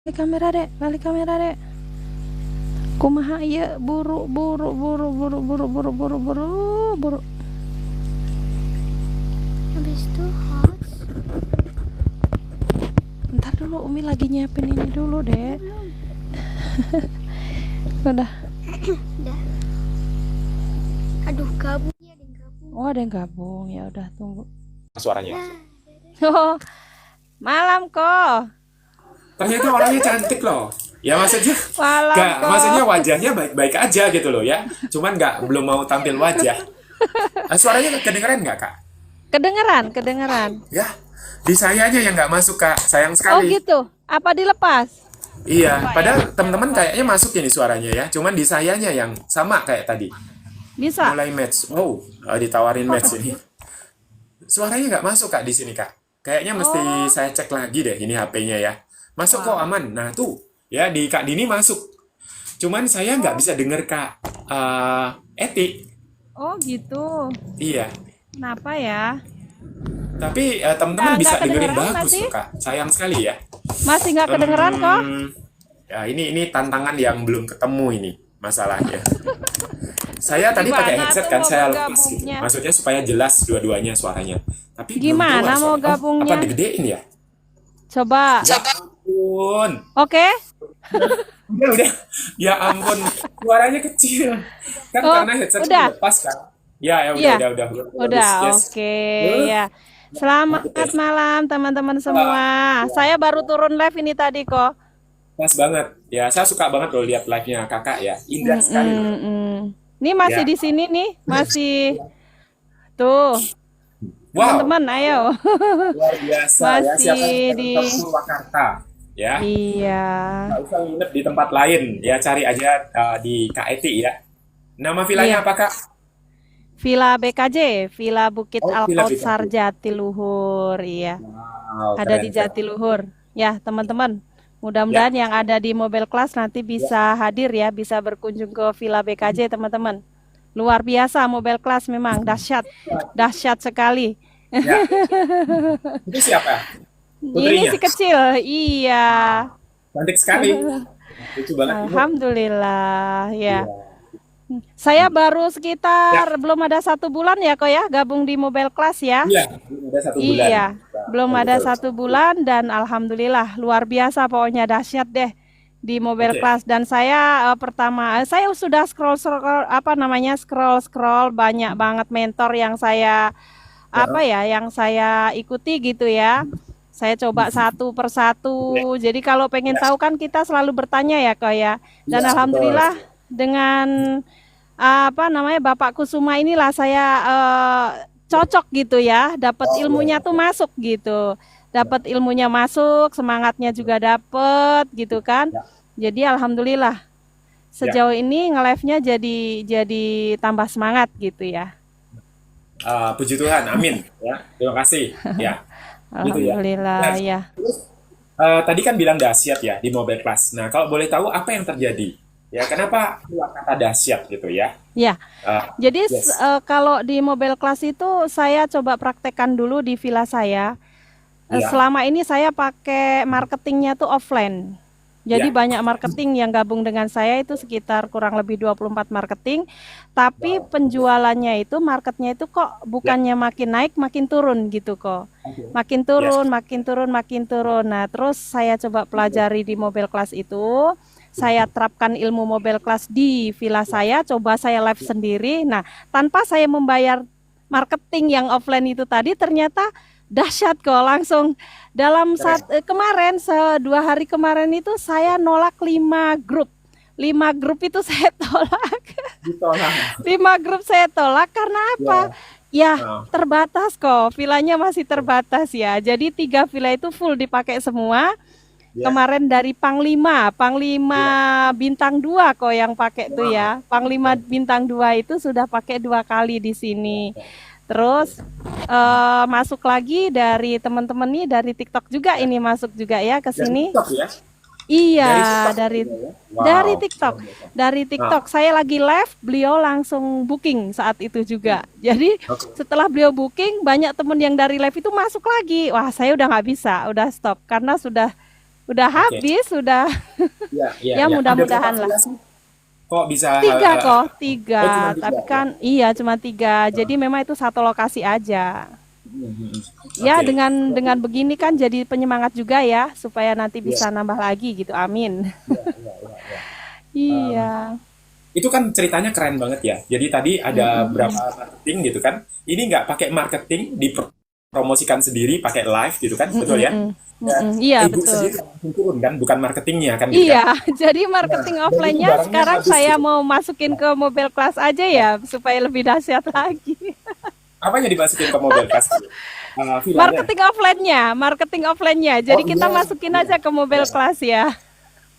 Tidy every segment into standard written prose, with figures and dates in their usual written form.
Balik kamera dek, balik kamera dek. Kumaha ieu buru buru buru buru buru buru buru buru buru. Habis itu host Ntar dulu Umi lagi nyiapin ini dulu dek. Udah. udah. Aduh, gabung ya, ada yang gabung. Oh ada yang gabung, ya udah tunggu. Suaranya. Oh malam kok. Ternyata orangnya cantik loh. Ya maksudnya Malam kok. maksudnya wajahnya baik-baik aja gitu loh ya. Cuman belum mau tampil wajah. Suaranya kedengeran nggak kak? Kedengeran, kedengeran. Ya, di sayanya yang nggak masuk kak. Sayang Oh sekali. gitu. Apa dilepas? Iya, padahal teman-teman kayaknya masuk ini suaranya ya. Cuman di sayanya yang sama kayak tadi. Bisa. Mulai match. Wow, ditawarin match ini. Suaranya nggak masuk kak di sini kak. Kayaknya mesti saya cek lagi deh ini HP-nya ya. Masuk kok aman. Nah tuh ya di Kak Dini masuk. Cuman saya nggak bisa denger Kak Eti. Oh gitu. Iya. Kenapa ya? Tapi teman-teman bisa nggak dengerin kedengeran bagus masih? tuh Kak. Sayang sekali ya. Masih nggak kedengeran kok? Ya ini tantangan yang belum ketemu ini masalahnya. Saya tadi pakai Gimana headset tuh kan mau saya lepas gitu. bergabungnya? Maksudnya supaya jelas dua-duanya suaranya. Tapi belum Gimana keluar mau suara. Oh, gabungnya? apa digedein ya? Coba. Ya ampun. Oke. Udah. Ya ampun, suaranya kecil. Kan Oh, karena headset udah. lepas kan. Ya, ya Iya. udah. Udah, Yes. oke ya. Selamat malam teman-teman semua. Saya baru turun live ini tadi kok. Pas banget. Ya, saya suka banget loh lihat live-nya Kakak ya. Indah sekali loh. Ini masih Ya. di sini nih, masih tuh. Wow, Teman-teman, ayo. luar biasa ya. Masih Siapa yang di- ke Purwakarta ya. Iya. Nggak usah nginep di tempat lain. Ya, cari aja di Kak Eti ya. Nama vilanya Iya. apa Kak? Villa BKJ, Villa Bukit Oh, Villa Alkautsar BKJ. Jatiluhur, iya. Wow, Ada keren, di keren. Jatiluhur. Ya, teman-teman. Mudah-mudahan yang ada di Mobile Class nanti bisa hadir ya, bisa berkunjung ke Villa BKJ, teman-teman. Luar biasa Mobile Class memang dahsyat. Dahsyat sekali. Ya. Itu siapa? Ini Putrinya. si kecil. Iya. Cantik sekali. Lucu banget. Alhamdulillah, ya. Iya. Saya baru sekitar belum ada 1 bulan ya kok ya gabung di Mobile Class ya. Iya, belum ada 1 bulan. Iya, belum ada Betul. 1 bulan dan alhamdulillah luar biasa pokoknya dahsyat deh di Mobile Oke. Class. Dan saya pertama saya sudah scroll banyak banget mentor yang saya yang saya ikuti gitu ya. Saya coba satu persatu. Jadi kalau pengen tahu kan kita selalu bertanya ya kok ya. Dan Iya, alhamdulillah dengan Bapak Kusuma inilah saya cocok gitu ya, dapat ilmunya tuh masuk gitu, dapat ilmunya masuk, semangatnya juga dapat gitu kan. Jadi alhamdulillah sejauh ini nge-live-nya jadi tambah semangat gitu ya. Puji Tuhan, amin. Ya, terima kasih. Ya, gitu ya. Alhamdulillah Nah, ya. tadi kan bilang dahsyat ya di Mobile Class. Nah, kalau boleh tahu apa yang terjadi? Ya, kenapa keluar kata dahsyat gitu ya? Ya. Uh, Jadi yes. kalau di Mobile Class itu saya coba praktekkan dulu di villa saya. Ya. Selama ini saya pakai marketingnya tuh offline. Jadi Ya. banyak marketing yang gabung dengan saya itu sekitar kurang lebih 24 marketing. Tapi penjualannya itu, marketnya itu kok bukannya makin naik, makin turun gitu kok. Makin turun, makin turun, makin turun. Nah, terus saya coba pelajari di Mobile Class itu. Saya terapkan ilmu Mobile Class di villa saya, coba saya live sendiri. Nah, tanpa saya membayar marketing yang offline itu tadi, ternyata dahsyat kok. Langsung dalam kemarin 2 hari kemarin itu saya nolak 5 grup. 5 grup itu saya tolak. Ditolak. 5 grup saya tolak karena apa? Ya, terbatas kok. Villanya masih terbatas ya. Jadi 3 villa itu full dipakai semua. Kemarin dari Panglima bintang 2 kok yang pakai tuh ya. Panglima bintang 2 itu sudah pakai 2 kali di sini. Terus masuk lagi dari teman-teman nih dari TikTok juga ini masuk juga ya ke sini. TikTok ya? Iya, Dari dari TikTok juga ya? Wow. dari TikTok. Dari TikTok saya lagi live, beliau langsung booking saat itu juga. Jadi setelah beliau booking, banyak teman yang dari live itu masuk lagi. Wah, saya udah nggak bisa, udah stop karena udah Oke. habis, udah Iya, iya, ya iya. Ada berapa mudah-mudahan lah. aplikasi? Kok bisa Tiga kok, oh cuma tiga. tiga Tapi ya? kan iya cuma tiga. Jadi memang itu satu lokasi aja. Hmm. Ya Oke. dengan begini kan jadi penyemangat juga ya supaya nanti Iya, bisa nambah lagi gitu. Amin. iya, iya, iya, iya. Em, Iya. itu kan ceritanya keren banget ya. Jadi tadi ada berapa Mm-mm. marketing gitu kan. Ini nggak pakai marketing, dipromosikan sendiri, pakai live gitu kan, betul ya? Mm-mm. Dan Mm-mm. Iya ibu betul. sendiri langsung turun kan, bukan marketingnya kan gitu kan? Iya, jadi Nah, marketing dan itu offline-nya barangnya sekarang habis saya gitu. mau masukin ke mobil kelas aja ya supaya lebih dahsyat lagi. Apa yang dimasukin ke mobil kas gitu? Vilanya. Marketing offline-nya. Oh Jadi iya, kita masukin iya, aja ke mobil iya. kelas ya.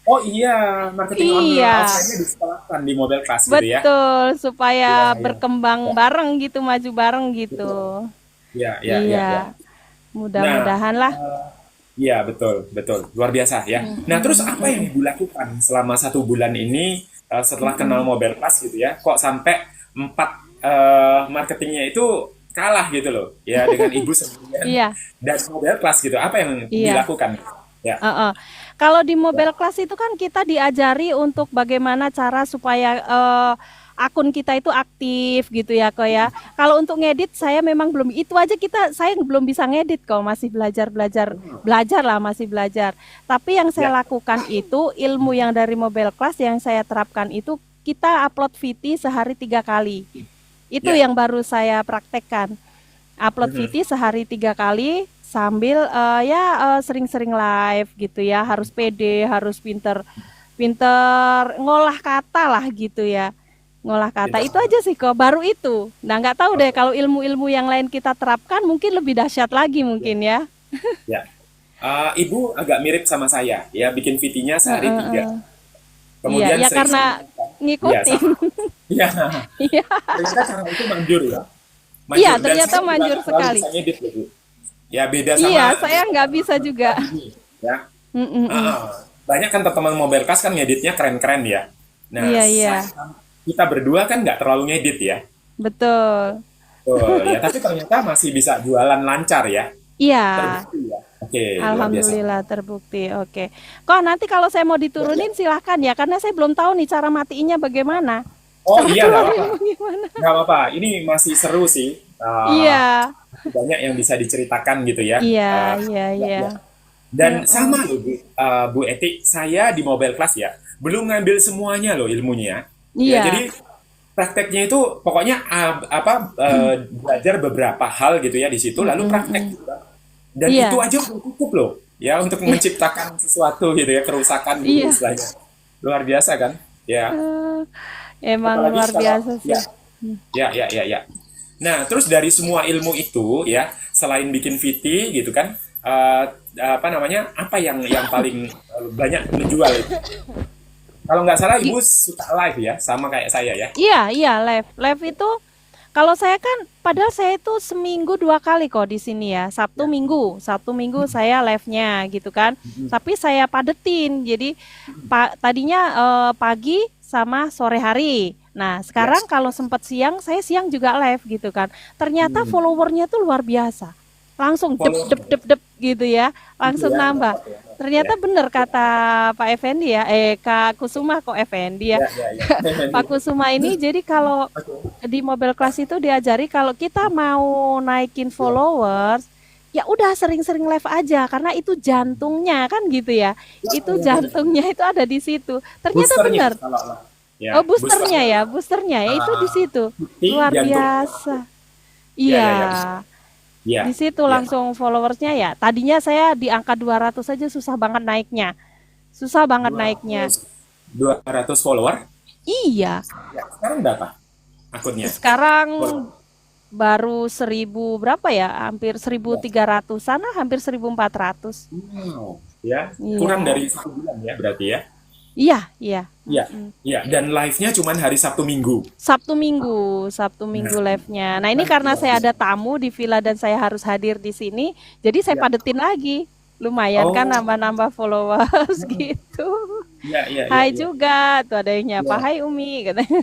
Oh iya, marketing Iya, offline-nya disekolahkan di mobil kelas gitu ya? betul Iya, supaya iya. berkembang Ya, bareng gitu, maju bareng gitu. betul. Iya, iya, iya, iya. Iya, Nah, mudah-mudahan lah. iya betul, betul. Luar biasa ya. Nah, terus apa yang ibu lakukan selama 1 bulan ini setelah kenal mobil kelas gitu ya? Kok sampai 4 marketingnya itu kalah gitu loh, ya dengan ibu sendirian Iya, dan mobil kelas gitu. Apa yang iya. dilakukan? Ya, Heeh. Kalau di ya, mobil kelas itu kan kita diajari untuk bagaimana cara supaya akun kita itu aktif gitu ya kok ya. Kalau untuk ngedit saya memang belum itu aja saya belum bisa ngedit kok, masih belajar lah masih belajar. Tapi yang saya ya, lakukan itu ilmu yang dari mobil kelas yang saya terapkan itu kita upload VT sehari 3 kali. Itu ya. yang baru saya praktekkan. Upload Mhm. VT sehari 3 kali sambil ya sering-sering live gitu ya. Harus pede, harus pinter pinter ngolah kata lah gitu ya. Ngolah kata Gitu. itu aja sih kok, baru itu. Nah nggak tahu deh Oke. kalau ilmu-ilmu yang lain kita terapkan mungkin lebih dahsyat lagi Ya, mungkin ya. ya. Ibu agak mirip sama saya, ya bikin VT-nya sehari 3. Iya, Kemudian ya sering-sering, karena ya ngikutin. sama. Ya, Iya, ternyata cara itu manjur ya, iya manjur. Dan ternyata saya juga manjur nggak terlalu sekali. bisa ngedit loh, Bu. Ya beda Iya, sama saya nggak bisa juga. ini, ya. Mm-mm-mm. Banyak kan teman-teman mobile class kan ngeditnya keren-keren ya. Nah, Iya, iya, kita berdua kan nggak terlalu ngedit ya. betul. Oh, ya, tapi ternyata masih bisa jualan lancar ya. Iya, Terbukti ya. Oke, luar biasa. alhamdulillah terbukti. Oke. Kok nanti kalau saya mau diturunin silahkan ya, karena saya belum tahu nih cara matiinnya bagaimana. Oh Cara iya, nggak keluarin apa-apa. bagaimana. Nggak apa-apa. Ini masih seru sih. Iya, Banyak yang bisa diceritakan gitu ya. iya, iya, Ya, iya. ya. Dan Heeh. sama loh Bu, Bu Eti, saya di mobile class ya, belum ngambil semuanya loh ilmunya. Ya, Iya. jadi prakteknya itu pokoknya belajar beberapa hal gitu ya di situ, lalu praktek Mm-mm-mm. gitu kan. Dan itu Iya, aja udah cukup loh, ya untuk iya, menciptakan sesuatu gitu ya, kerusakan gitu iya. istilahnya. Luar biasa kan? Ya, Eh, emang apalagi luar kalau biasa ya, sih. ya, ya, ya, ya. Nah, terus dari semua ilmu itu ya, selain bikin VT gitu kan, eh, apa namanya? Apa yang paling banyak menjual itu? Kalau nggak salah ibu Gi- suka live ya, sama kayak saya ya. Iya, iya, live. Live itu kalau saya kan padahal saya itu seminggu 2 kali kok di sini ya. Sabtu Ya. Minggu. Sabtu Minggu saya live-nya gitu kan. Tapi saya padetin. Jadi tadinya pagi sama sore hari. Nah, Ya. sekarang kalau sempat siang, saya siang juga live gitu kan. Ternyata Hmm. followernya tuh luar biasa. Langsung dep Follow dep dep dep gitu ya. gitu Langsung ya, nambah. dapat ya. Ya, Ternyata bener kata Pak Effendi ya, Kak Kusuma kok Effendi ya. ya, ya, ya. Pak Kusuma ini jadi kalau Oke. di mobil kelas itu diajari kalau kita mau naikin Ya, followers, ya udah sering-sering live aja karena itu jantungnya kan gitu ya. ya, Itu ya, benar. jantungnya itu ada di situ. Ternyata Boosternya benar. kalau ya, Oh, boosternya boosternya ya, boosternya ya itu di situ. bukti Luar jantung. biasa. Ya, Iya, ya, ya, ya, di situ ya. langsung followersnya ya. Tadinya saya di angka 200 aja susah banget naiknya. Susah banget naiknya. 200 200 follower. Iya, Ya, sekarang berapa akunnya? sekarang Follower. baru 1000 berapa ya? Hampir 1300-an, hampir 1400. Wow. Ya, kurang Iya. dari 1 bulan ya berarti ya. Iya, iya. Iya, iya. Dan live-nya cuman hari Sabtu Minggu. Sabtu Minggu Nah, live-nya. Nah, ini kan karena luar saya biasa. ada tamu di villa dan saya harus hadir di sini, jadi saya Ya. padetin lagi. Lumayan kan Oh, nambah-nambah followers gitu. iya, iya, iya, Hai iya. juga, tuh ada yang nyapa, Iya. hai Umi katanya.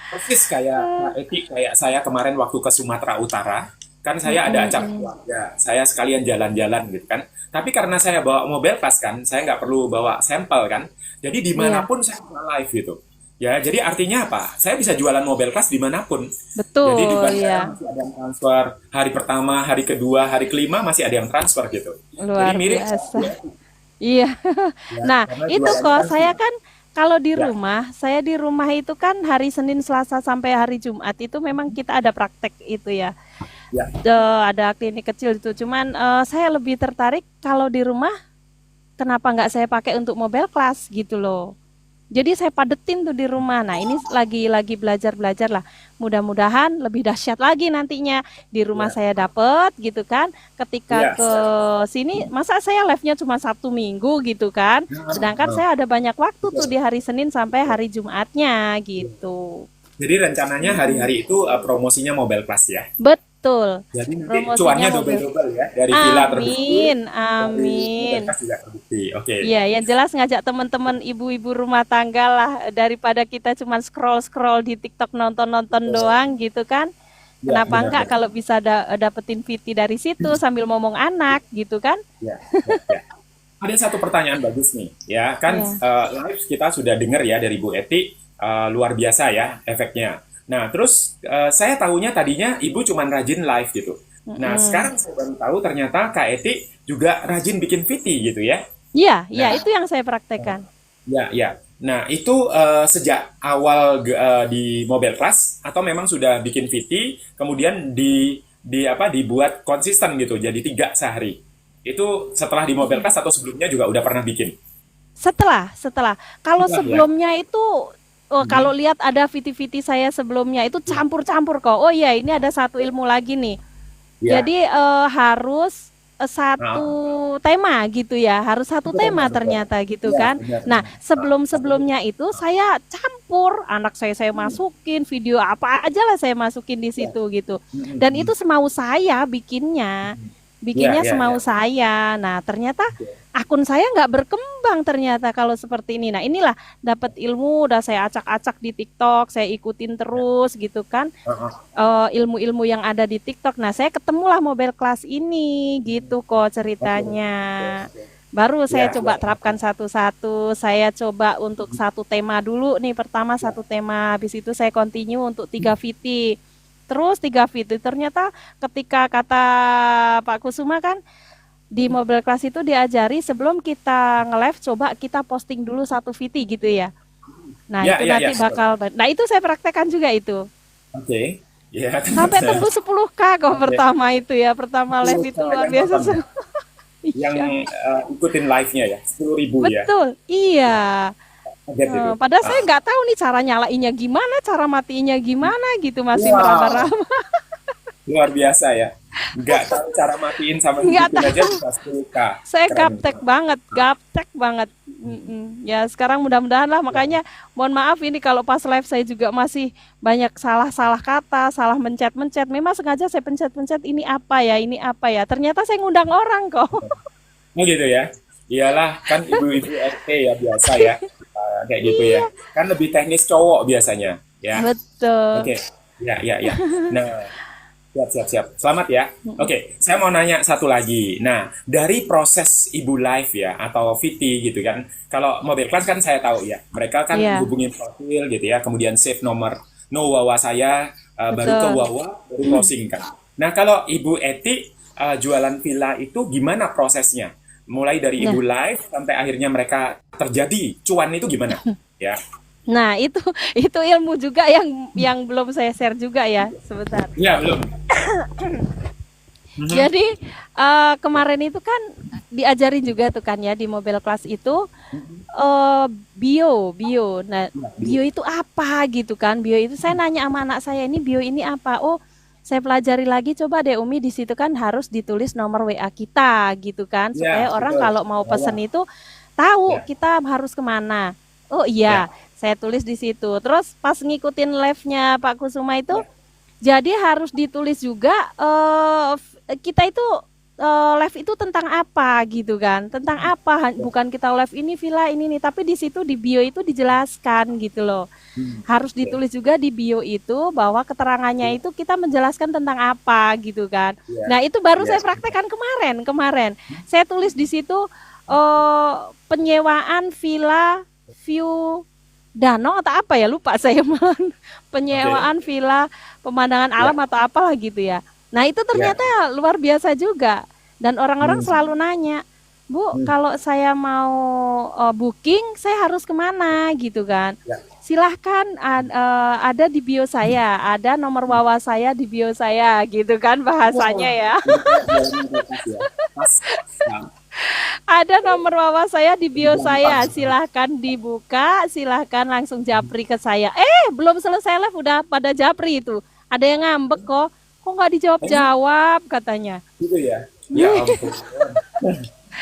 Persis kayak Kak Eti, kayak saya kemarin waktu ke Sumatera Utara, kan saya ada acara keluarga, saya sekalian jalan-jalan gitu kan. Tapi karena saya bawa mobil kelas kan, saya nggak perlu bawa sampel kan. Jadi Iya, dimanapun saya bisa live gitu. Ya, jadi artinya apa? Saya bisa jualan mobil kelas dimanapun. Jadi di betul, bandara ya. masih ada yang transfer hari pertama, hari kedua, hari kelima masih ada yang transfer gitu. Jadi Luar mirip biasa. ya, Iya. ya, Nah, karena itu jualannya kok kan saya kan kalau di ya, rumah, saya di rumah itu kan hari Senin, Selasa sampai hari Jumat itu memang kita ada praktek itu ya. ya, Ada klinik kecil itu. Cuman saya lebih tertarik kalau di rumah kenapa nggak saya pakai untuk mobile class gitu loh. Jadi saya padetin tuh di rumah. Nah, ini lagi belajar-belajar lah. Mudah-mudahan lebih dahsyat lagi nantinya di rumah ya, saya dapet gitu kan. Ketika ya, ke siap. sini, masa saya live-nya cuma Sabtu Minggu gitu kan. Sedangkan Nah, saya ada banyak waktu tuh betul. di hari Senin sampai hari Jumatnya gitu. Jadi rencananya hari-hari itu promosinya mobile class ya. Betul. Jadi nanti Promosinya cuannya mobil. double-double ya dari villa terbukti, Amin, dari mobile amin. class juga terbukti. Oke. Iya, yang jelas ngajak teman-teman ibu-ibu rumah tangga lah daripada kita cuma scroll-scroll di TikTok nonton-nonton doang gitu kan. Ya, Kenapa enggak benar-benar. kalau bisa dapetin VT dari situ sambil ngomong anak gitu kan? Ya, ya, ya. Ada satu pertanyaan bagus nih, ya kan Iya. live kita sudah dengar ya dari Bu Eti, luar biasa ya efeknya. Nah terus saya tahunya tadinya Ibu cuman rajin live gitu. Nah Mm-mm. sekarang saya baru tahu ternyata Kak Eti juga rajin bikin VT gitu ya. Iya, iya Nah itu yang saya praktekkan. ya ya. Nah itu sejak awal di mobile class atau memang sudah bikin VT kemudian di apa dibuat konsisten gitu jadi 3 sehari. Itu setelah di mobile class atau sebelumnya juga udah pernah bikin? Setelah. Kalau Setelah ya. sebelumnya itu kalau Mhm. lihat ada VT-VT saya sebelumnya itu campur-campur kok. Oh iya, ini ada satu ilmu lagi nih. Ya. Jadi harus satu Nah, tema gitu ya, harus satu satu tema tema betul. ternyata gitu Iya, kan. benar Nah, benar. Satu tema. sebelum-sebelumnya itu saya campur, anak saya masukin, video apa aja lah saya masukin di Ya. situ gitu. Mhm, Dan itu mhm. semau saya bikinnya, Iya, bikinnya iya, semau iya. saya. Nah, ternyata Oke. akun saya nggak berkembang ternyata kalau seperti ini. Nah, inilah dapat ilmu, udah saya acak-acak di TikTok, saya ikutin Ya. terus gitu kan Heeh. ilmu-ilmu yang ada di TikTok. Nah, saya ketemulah mobile class ini, gitu kok Oke. ceritanya. Oke, oke. Baru saya Ya, coba ya. terapkan satu-satu. Saya coba untuk satu tema dulu nih, pertama Ya. satu tema, habis itu saya continue untuk 3 VT. Terus 3 VT, ternyata ketika kata Pak Kusuma kan, di mobile class itu diajari sebelum kita nge-live, coba kita posting dulu 1 VT gitu ya. Nah, Ya, itu ya, ya, nanti betul. bakal, nah itu saya praktekkan juga itu. Oke. Ya, kan. Sampai tembus 10K kok Oke. pertama itu ya. Pertama live 10K itu luar yang biasa. nonton ya? Yang Iya, ikutin live-nya ya, 10.000 ya. betul. Iya. Kaget itu. Padahal saya Ah. nggak tahu nih cara nyalainnya gimana, cara matiinnya gimana gitu. Masih Wah, meraba-raba. luar biasa ya. Nggak tahu cara matiin sama Nggak hidupin aja tahu. bisa 10K. Saya Keren. gaptek banget. Ya sekarang mudah-mudahan lah, makanya mohon maaf ini kalau pas live saya juga masih banyak salah-salah kata, salah mencet-mencet. Memang sengaja saya pencet-pencet ini apa ya, ini apa ya. Ternyata saya ngundang orang kok. Oh gitu ya. Iyalah, kan ibu-ibu RT ya biasa ya. Kayak gitu ya. Iya, Kan lebih teknis cowok biasanya, ya. betul. Oke. Ya, ya, ya. Nah, siap, siap, siap. Selamat ya. Oke, saya mau nanya satu lagi. Nah, dari proses ibu live ya atau VT gitu kan. Kalau mobile class kan saya tahu ya. Mereka kan Iya, hubungin profil gitu ya, kemudian save nomor no wawa saya baru ke betul. wawa baru closing kan. Nah, kalau Ibu Eti jualan villa itu gimana prosesnya? Mulai dari Nah, ibu live sampai akhirnya mereka terjadi cuan itu gimana? Ya. nah itu ilmu juga yang belum saya share juga ya, sebentar. Ya, belum. Mhm. Jadi kemarin itu kan diajarin juga tuh kan ya di mobile class itu bio. Nah, Ya, bio itu apa gitu kan? Bio itu saya nanya sama anak saya, ini bio ini apa? Oh, saya pelajari lagi, coba deh Umi, di situ kan harus ditulis nomor WA kita gitu kan, supaya ya, orang betul. kalau mau Bawah. pesen itu tahu Ya, kita harus kemana. Oh ya, iya, saya tulis di situ. Terus pas ngikutin live-nya Pak Kusuma itu, ya. jadi harus ditulis juga kita itu live itu tentang apa gitu kan, tentang apa, bukan kita live ini villa ini nih, tapi di situ di bio itu dijelaskan gitu loh. Harus Oke. ditulis juga di bio itu bahwa keterangannya itu kita menjelaskan tentang apa gitu kan. Iya. Nah, itu baru Iya. saya praktekkan kemarin. Kemarin saya tulis di situ penyewaan villa view danau atau apa ya, lupa saya malah. Oke. Penyewaan villa pemandangan alam Ya. atau apalah gitu ya. Nah, itu Ya. ternyata luar biasa juga. Dan orang-orang Hmm. selalu nanya, Bu, Hmm. kalau saya mau booking, saya harus kemana gitu kan? Ya. Silahkan, ada di bio saya, ada nomor wawa saya di bio saya, gitu kan bahasanya Wah, ya. ini kayak jualan kulkas ya. Pas. Nah, Ada nomor wawa saya di bio saya, gampang. silahkan dibuka, silahkan langsung japri ke saya. Belum selesai live udah pada japri itu. Ada yang ngambek kok nggak Oh, dijawab-jawab katanya. gitu ya. Ya ampun.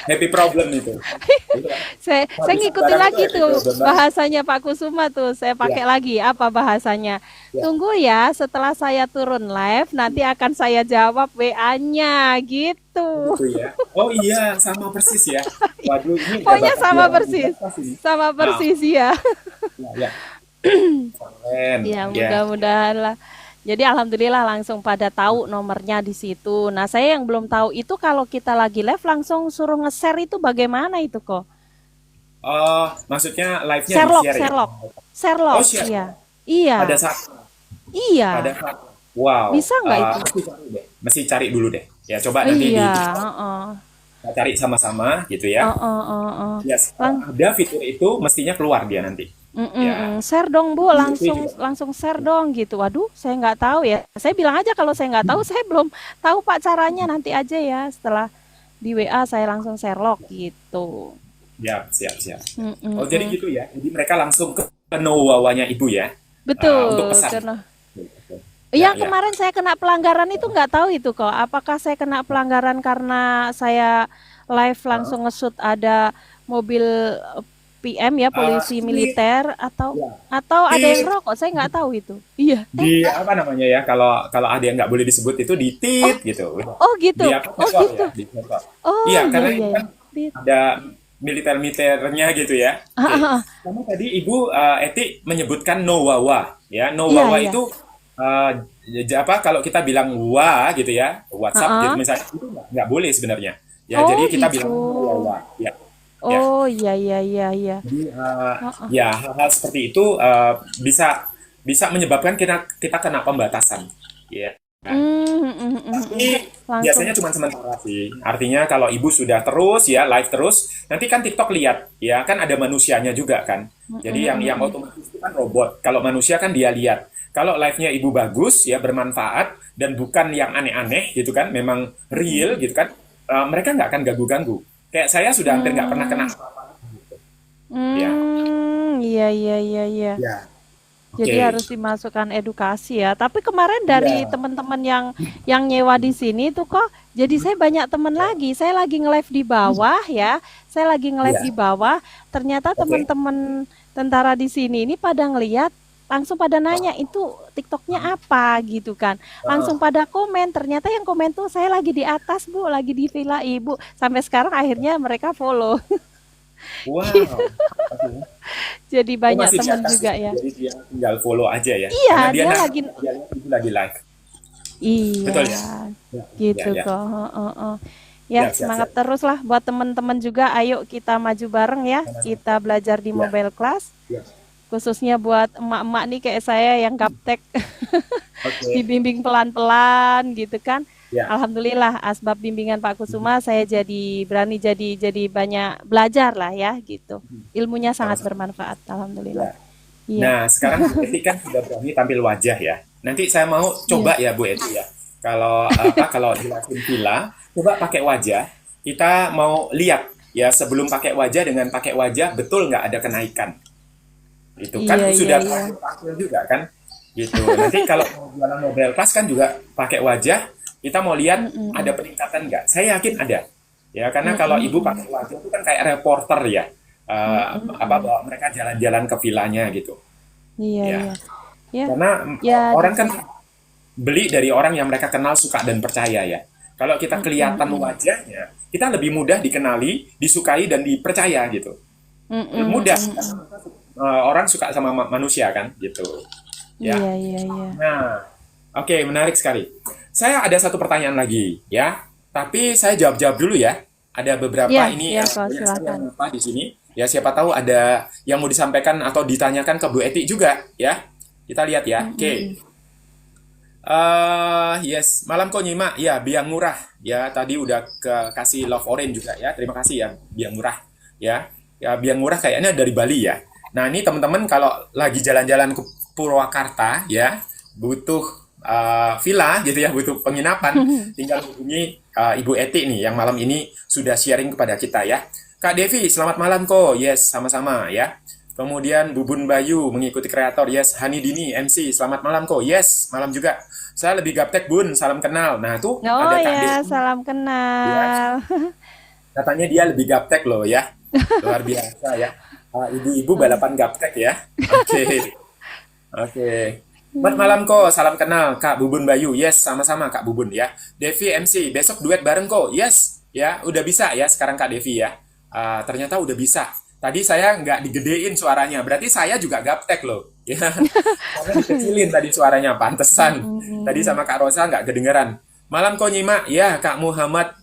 Happy problem itu. Itu Saya habis ngikutin lebaran itu lagi happy tuh problem banget. bahasanya Pak Kusuma tuh. Saya pakai Ya. lagi apa bahasanya. Ya. Tunggu ya setelah saya turun live nanti akan saya jawab WA-nya gitu. Gitu ya. Oh iya, sama persis ya. Waduh, ini udah Pokoknya bakat sama jualan persis. kulkas ini. Sama Ah, persis ya. ya, ya. Keren. Ya, Ya. mudah-mudahan lah. Jadi alhamdulillah langsung pada tahu nomornya di situ. Nah, saya yang belum tahu itu kalau kita lagi live langsung suruh nge-share itu bagaimana itu kok? Oh, maksudnya live-nya Sherlock, di-share ya? Sherlock. Oh, Sherlock, share. iya. Pada Iya, saat, pada iya. saat. Wow. Bisa nggak itu? Mesti cari deh. Mesti cari dulu deh. Ya, coba nanti di Iya, TikTok heeh. kita cari sama-sama gitu ya. Heeh, heeh. Ya, Lang setelah ada fitur itu mestinya keluar dia nanti. Ya, share dong Bu, di YouTube langsung juga. langsung share dong gitu. Waduh, saya nggak tahu ya. Saya bilang aja kalau saya nggak tahu, saya belum tahu Pak caranya, nanti aja ya setelah di WA saya langsung Sherlock gitu. Siap, siap, siap. Oh, jadi Mm-mm. gitu ya. Jadi mereka langsung ke know-wawanya ibu ya. Untuk Betul, pesan. karena Ya, yang ya. kemarin saya kena pelanggaran itu nggak tahu itu kok. Apakah saya kena pelanggaran karena saya live Hah? langsung nge-shoot ada mobil PM ya, polisi Ini militer atau ya, ada yang tit rokok? Saya nggak tahu itu. Iya. di apa namanya ya, kalau kalau ada yang nggak boleh disebut itu di Oh, tit gitu. oh gitu. Di apa, Oh sensor ya, gitu. di sensor. Oh Iya, iya karena iya itu iya. kan ada militer-militernya gitu ya. Oke. Kamu tadi Ibu Eti menyebutkan no wawa ya. No Iya wawa iya. itu eh, apa, kalau kita bilang wa gitu ya, WhatsApp gitu Heeh. misalnya, itu nggak boleh sebenarnya. Ya, Oh jadi kita gitu. bilang no wawa. Ya, ya. Oh iya iya iya iya. Jadi Heeh. ya, hal-hal seperti itu bisa bisa menyebabkan kita kita kena pembatasan. Ya. Tapi Langsung. biasanya cuma sementara sih. Artinya kalau ibu sudah terus ya live terus, nanti kan TikTok lihat ya, kan ada manusianya juga kan. Jadi yang otomatis itu kan robot. Kalau manusia kan dia lihat. Kalau live-nya ibu bagus ya, bermanfaat dan bukan yang aneh-aneh gitu kan, memang real gitu kan, mereka nggak akan ganggu-ganggu. Kayak saya sudah hampir nggak pernah kena Hmm. ya. Iya iya iya iya. Ya, Jadi oke. harus dimasukkan edukasi ya. Tapi kemarin dari Ya. teman-teman yang nyewa di sini tuh kok jadi saya banyak teman lagi. Saya lagi nge-live di bawah ya. Saya lagi nge-live di Ya. bawah. Ternyata Oke. teman-teman tentara di sini ini pada ngeliat langsung pada nanya itu TikToknya apa gitu kan. Langsung Heeh. pada komen. Ternyata yang komen tuh saya lagi di atas Bu, lagi di villa Ibu. Sampai sekarang akhirnya mereka follow. Wow. Oke. Jadi Oh, banyak masih di teman atas juga ya. ya. Jadi dia tinggal follow aja ya. Iya, Karena dia dia nak lagi. dia lihat ibu lagi live. Iya, Betul ya? Ya, ya, gitu ya. kok. Heeh, heeh. Ya, Siap, siap, semangat siap. terus lah buat teman-teman juga. Ayo kita maju bareng ya. Kita belajar di Ya, mobile class. ya. Khususnya buat emak-emak nih kayak saya yang gaptek. Oke. Dibimbing pelan-pelan gitu kan. Ya, Alhamdulillah asbab bimbingan Pak Kusuma saya jadi berani jadi banyak belajar lah ya gitu. Ilmunya sangat sama-sama. bermanfaat. Alhamdulillah. Ya. Iya. Nah, sekarang Bu Eti kan sudah berani tampil wajah ya. Nanti saya mau Iya. coba ya Bu Eti ya. Kalau apa, kalau di Latin Villa, coba pakai wajah. Kita mau lihat ya, sebelum pakai wajah dengan pakai wajah, betul nggak ada kenaikan. Itu kan Iya, iya, sudah iya. tampil juga kan. Gitu. Nanti kalau mau jualan mobile class kan juga pakai wajah, kita mau lihat ada peningkatan nggak. Saya yakin ada. Ya, karena kalau ibu pakai wajah itu kan kayak reporter ya. Apa, bawa mereka jalan-jalan ke villanya gitu. Iya, Ya. iya. Ya. Karena Ya, orang kan beli dari orang yang mereka kenal, suka dan percaya ya. Kalau kita kelihatan wajahnya, kita lebih mudah dikenali, disukai, dan dipercaya gitu. Mudah. Orang suka sama manusia kan, gitu. Ya. Iya, iya, iya. Nah, oke, menarik sekali. Saya ada satu pertanyaan lagi, ya. Tapi saya jawab-jawab dulu ya. Ada beberapa Iya, ini iya, yang kok, banyak sekali silakan. yang apa di sini. Ya, siapa tahu ada yang mau disampaikan atau ditanyakan ke Bu Eti juga, ya. Kita lihat ya. Oke. Yes, malam kok nyimak. Ya, biang murah. Ya, tadi udah kasih love orange juga ya. Terima kasih ya, biang murah. Ya, ya biang murah kayaknya dari Bali ya. Nah, ini teman-teman kalau lagi jalan-jalan ke Purwakarta ya, butuh villa gitu ya, butuh penginapan, tinggal hubungi Ibu Eti nih yang malam ini sudah sharing kepada kita ya. Kak Devi, selamat malam kok. Yes, sama-sama ya. Kemudian Bubun Bayu mengikuti kreator. Yes, Hani Dini MC, selamat malam kok. Yes, malam juga. Saya lebih gaptek Bun, salam kenal. Nah, tuh Oh ada Kak ya, Devi. salam Ya, kenal. katanya dia lebih gaptek loh ya. Luar biasa ya. Ibu-ibu balapan gaptek ya. Oke. Oke. Selamat malam kok, salam kenal Kak Bubun Bayu. Yes, sama-sama Kak Bubun ya. Devi MC, besok duet bareng kok. Yes, ya udah bisa ya sekarang Kak Devi ya. Ternyata udah bisa. Tadi saya nggak digedein suaranya, berarti saya juga gaptek loh. Ya, karena dikecilin tadi suaranya, pantesan. Tadi sama Kak Rosa nggak kedengeran. Malam kok nyimak, ya Kak Muhammad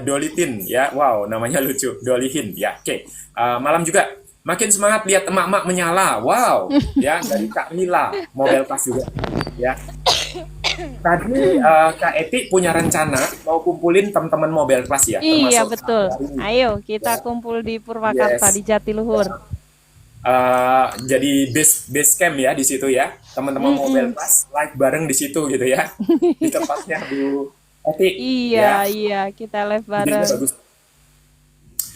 Dolitin ya. Wow, namanya lucu, Dolihin ya. Oke. Malam juga. Makin semangat lihat emak-emak menyala. Wow, ya dari Kak Mila, Mobile Plus juga. Ya. Tadi Kak Eti punya rencana mau kumpulin teman-teman Mobile Plus ya, Iya, termasuk betul. hari ini. Ayo, Ya. kita kumpul di Purwakarta, Yes. di Jatiluhur. Jadi base camp ya di situ ya. Teman-teman Mobile Mm-mm. Plus live bareng di situ gitu ya. Di tempatnya Bu Eti Iya, ya. iya, kita live Idenya bareng. bagus.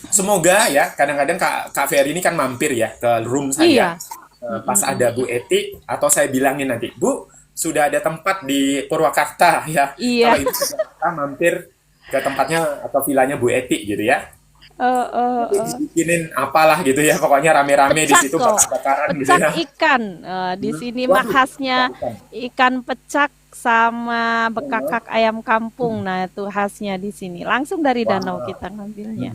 Semoga ya, kadang-kadang Kak Ferry ini kan mampir ya ke room saya. Iya. Pas ada Bu Eti, atau saya bilangin nanti, Bu, sudah ada tempat di Purwakarta ya. Iya. Kalau itu kita mampir ke tempatnya atau vilanya Bu Eti gitu ya. Bikinin apalah gitu ya, pokoknya rame-rame di Pecak situ kok. bakar-bakaran gitu Pecak ya. ikan. Di sini mah Waduh, khasnya bukan. ikan pecak sama bekakak ayam kampung. Nah, itu khasnya di sini. Langsung dari danau Wah, kita ngambilnya.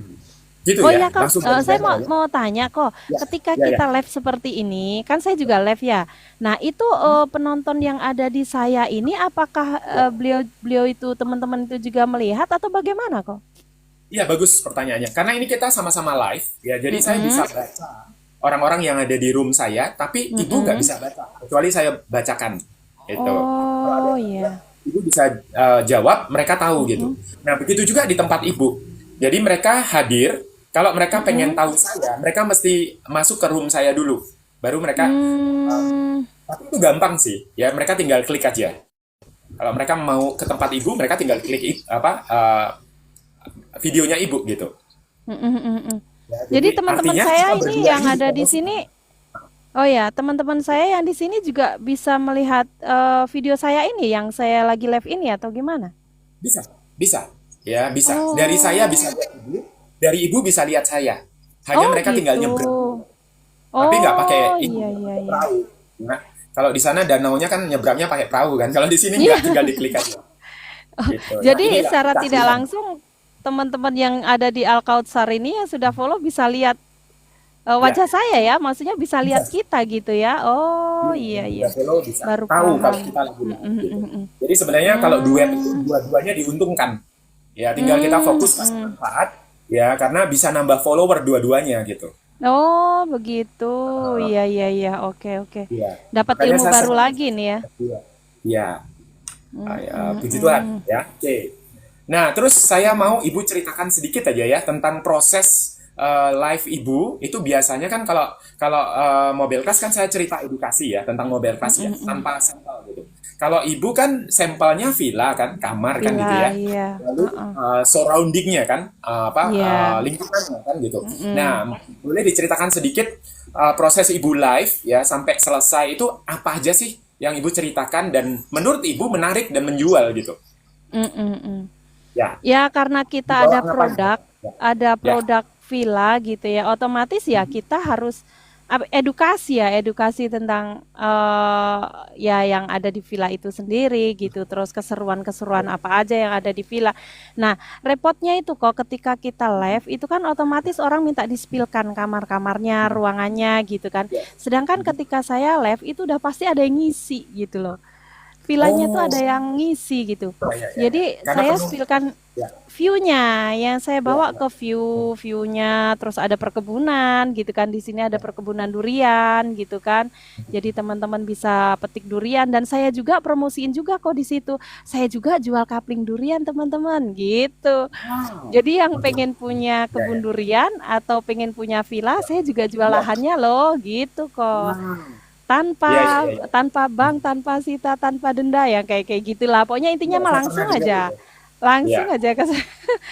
gitu Oh ya, iya kok, langsung dari saya sana mau ya. mau tanya kok, Ya, ketika ya, ya. kita live seperti ini, kan saya juga live ya. Nah itu penonton yang ada di saya ini, apakah beliau beliau itu teman-teman itu juga melihat atau bagaimana kok? Iya, bagus pertanyaannya. Karena ini kita sama-sama live, ya, jadi saya bisa Mm-mm, baca orang-orang yang ada di room saya, tapi ibu nggak mm-mm. bisa baca, kecuali saya bacakan. Gitu. Kalau ada Oh yang lihat, iya. ibu bisa jawab, mereka tahu gitu. Nah, begitu juga di tempat ibu. Jadi mereka hadir, kalau mereka pengen Mm-mm. tahu saya, mereka mesti masuk ke room saya dulu. Baru mereka, Hmm, tapi itu gampang sih, ya mereka tinggal klik aja. Kalau mereka mau ke tempat ibu, mereka tinggal klik videonya ibu gitu. mm-mm, mm-mm. Ya, Jadi jadi teman-teman artinya saya kita ini berdua yang ini ada bisa di masuk. sini, oh ya, teman-teman saya yang di sini juga bisa melihat video saya ini yang saya lagi live ini atau gimana? Bisa, bisa. Ya, bisa. Dari saya bisa Oh, lihat ibu, dari ibu bisa lihat saya. Hanya oh mereka tinggal gitu. nyebrang, tapi nggak pakai Oh ini, iya nggak iya pakai iya. perahu. Nah, kalau di sana danaunya kan nyebrangnya pakai perahu kan. Kalau di sini Iya. nggak, tinggal diklik aja. Gitu. Nah, Jadi ini nggak secara tidak aplikasinya. langsung teman-teman yang ada di Al Kautsar ini yang sudah follow bisa lihat Ya, wajah saya ya, maksudnya bisa lihat bisa. kita gitu ya. Oh Iya, iya yang udah iya, follow bisa baru tahu kalau paham. kita lagi Mm, live mm, gitu. mm, mm. Jadi sebenarnya kalau duet itu Hmm, dua-duanya diuntungkan. Ya, tinggal kita hmm, fokus kasih hmm. manfaat ya, karena bisa nambah follower dua-duanya gitu. Oh begitu, Nah, iya iya iya, oke oke. iya. Dapat Makanya ilmu saya baru senang. lagi nih ya. Iya. Iya. Mm, Ya, mm, puji Tuhan mm. ya. Oke. Nah, terus saya mau Ibu ceritakan sedikit aja ya tentang proses live Ibu. Itu biasanya kan kalau kalau Mobile Class kan saya cerita edukasi ya tentang Mobile Class ya, tanpa sampel gitu. Kalau Ibu kan sampelnya villa kan, kamar kan gitu Villa, ya. iya. Lalu Heeh. surroundingnya kan, Iya. lingkungannya kan gitu. Mm-mm. Nah, boleh diceritakan sedikit proses Ibu live ya sampai selesai itu apa aja sih yang Ibu ceritakan dan menurut Ibu menarik dan menjual gitu. Mm-mm. Ya, Ya karena kita dibawa ngapain? Ya, ada ya, produk villa gitu ya, otomatis ya kita harus edukasi ya, edukasi tentang ya yang ada di villa itu sendiri gitu, terus keseruan-keseruan apa aja yang ada di villa. Nah, repotnya itu kok ketika kita live itu kan otomatis orang minta di-spill-kan kamar-kamarnya, ruangannya gitu kan. Sedangkan ketika saya live itu udah pasti ada yang ngisi gitu loh. Villanya tuh Oh, ada yang ngisi gitu. ya. Jadi Karena saya penuh. spill-kan Ya, view-nya yang saya bawa ya. ke view-nya, terus ada perkebunan gitu kan. Di sini ada perkebunan durian gitu kan. Jadi teman-teman bisa petik durian dan saya juga promosiin juga kok di situ. Saya juga jual kapling durian teman-teman gitu. Wow. Jadi yang pengen punya Ya, kebun ya. durian atau pengen punya villa, saya juga jual lahannya loh gitu kok. Iya, iya, Tanpa iya, iya. tanpa bank, tanpa sita, tanpa denda ya kayak kayak gitulah. Pokoknya intinya Iya, mah saya pernah langsung juga aja. gitu. Iya, Langsung aja ke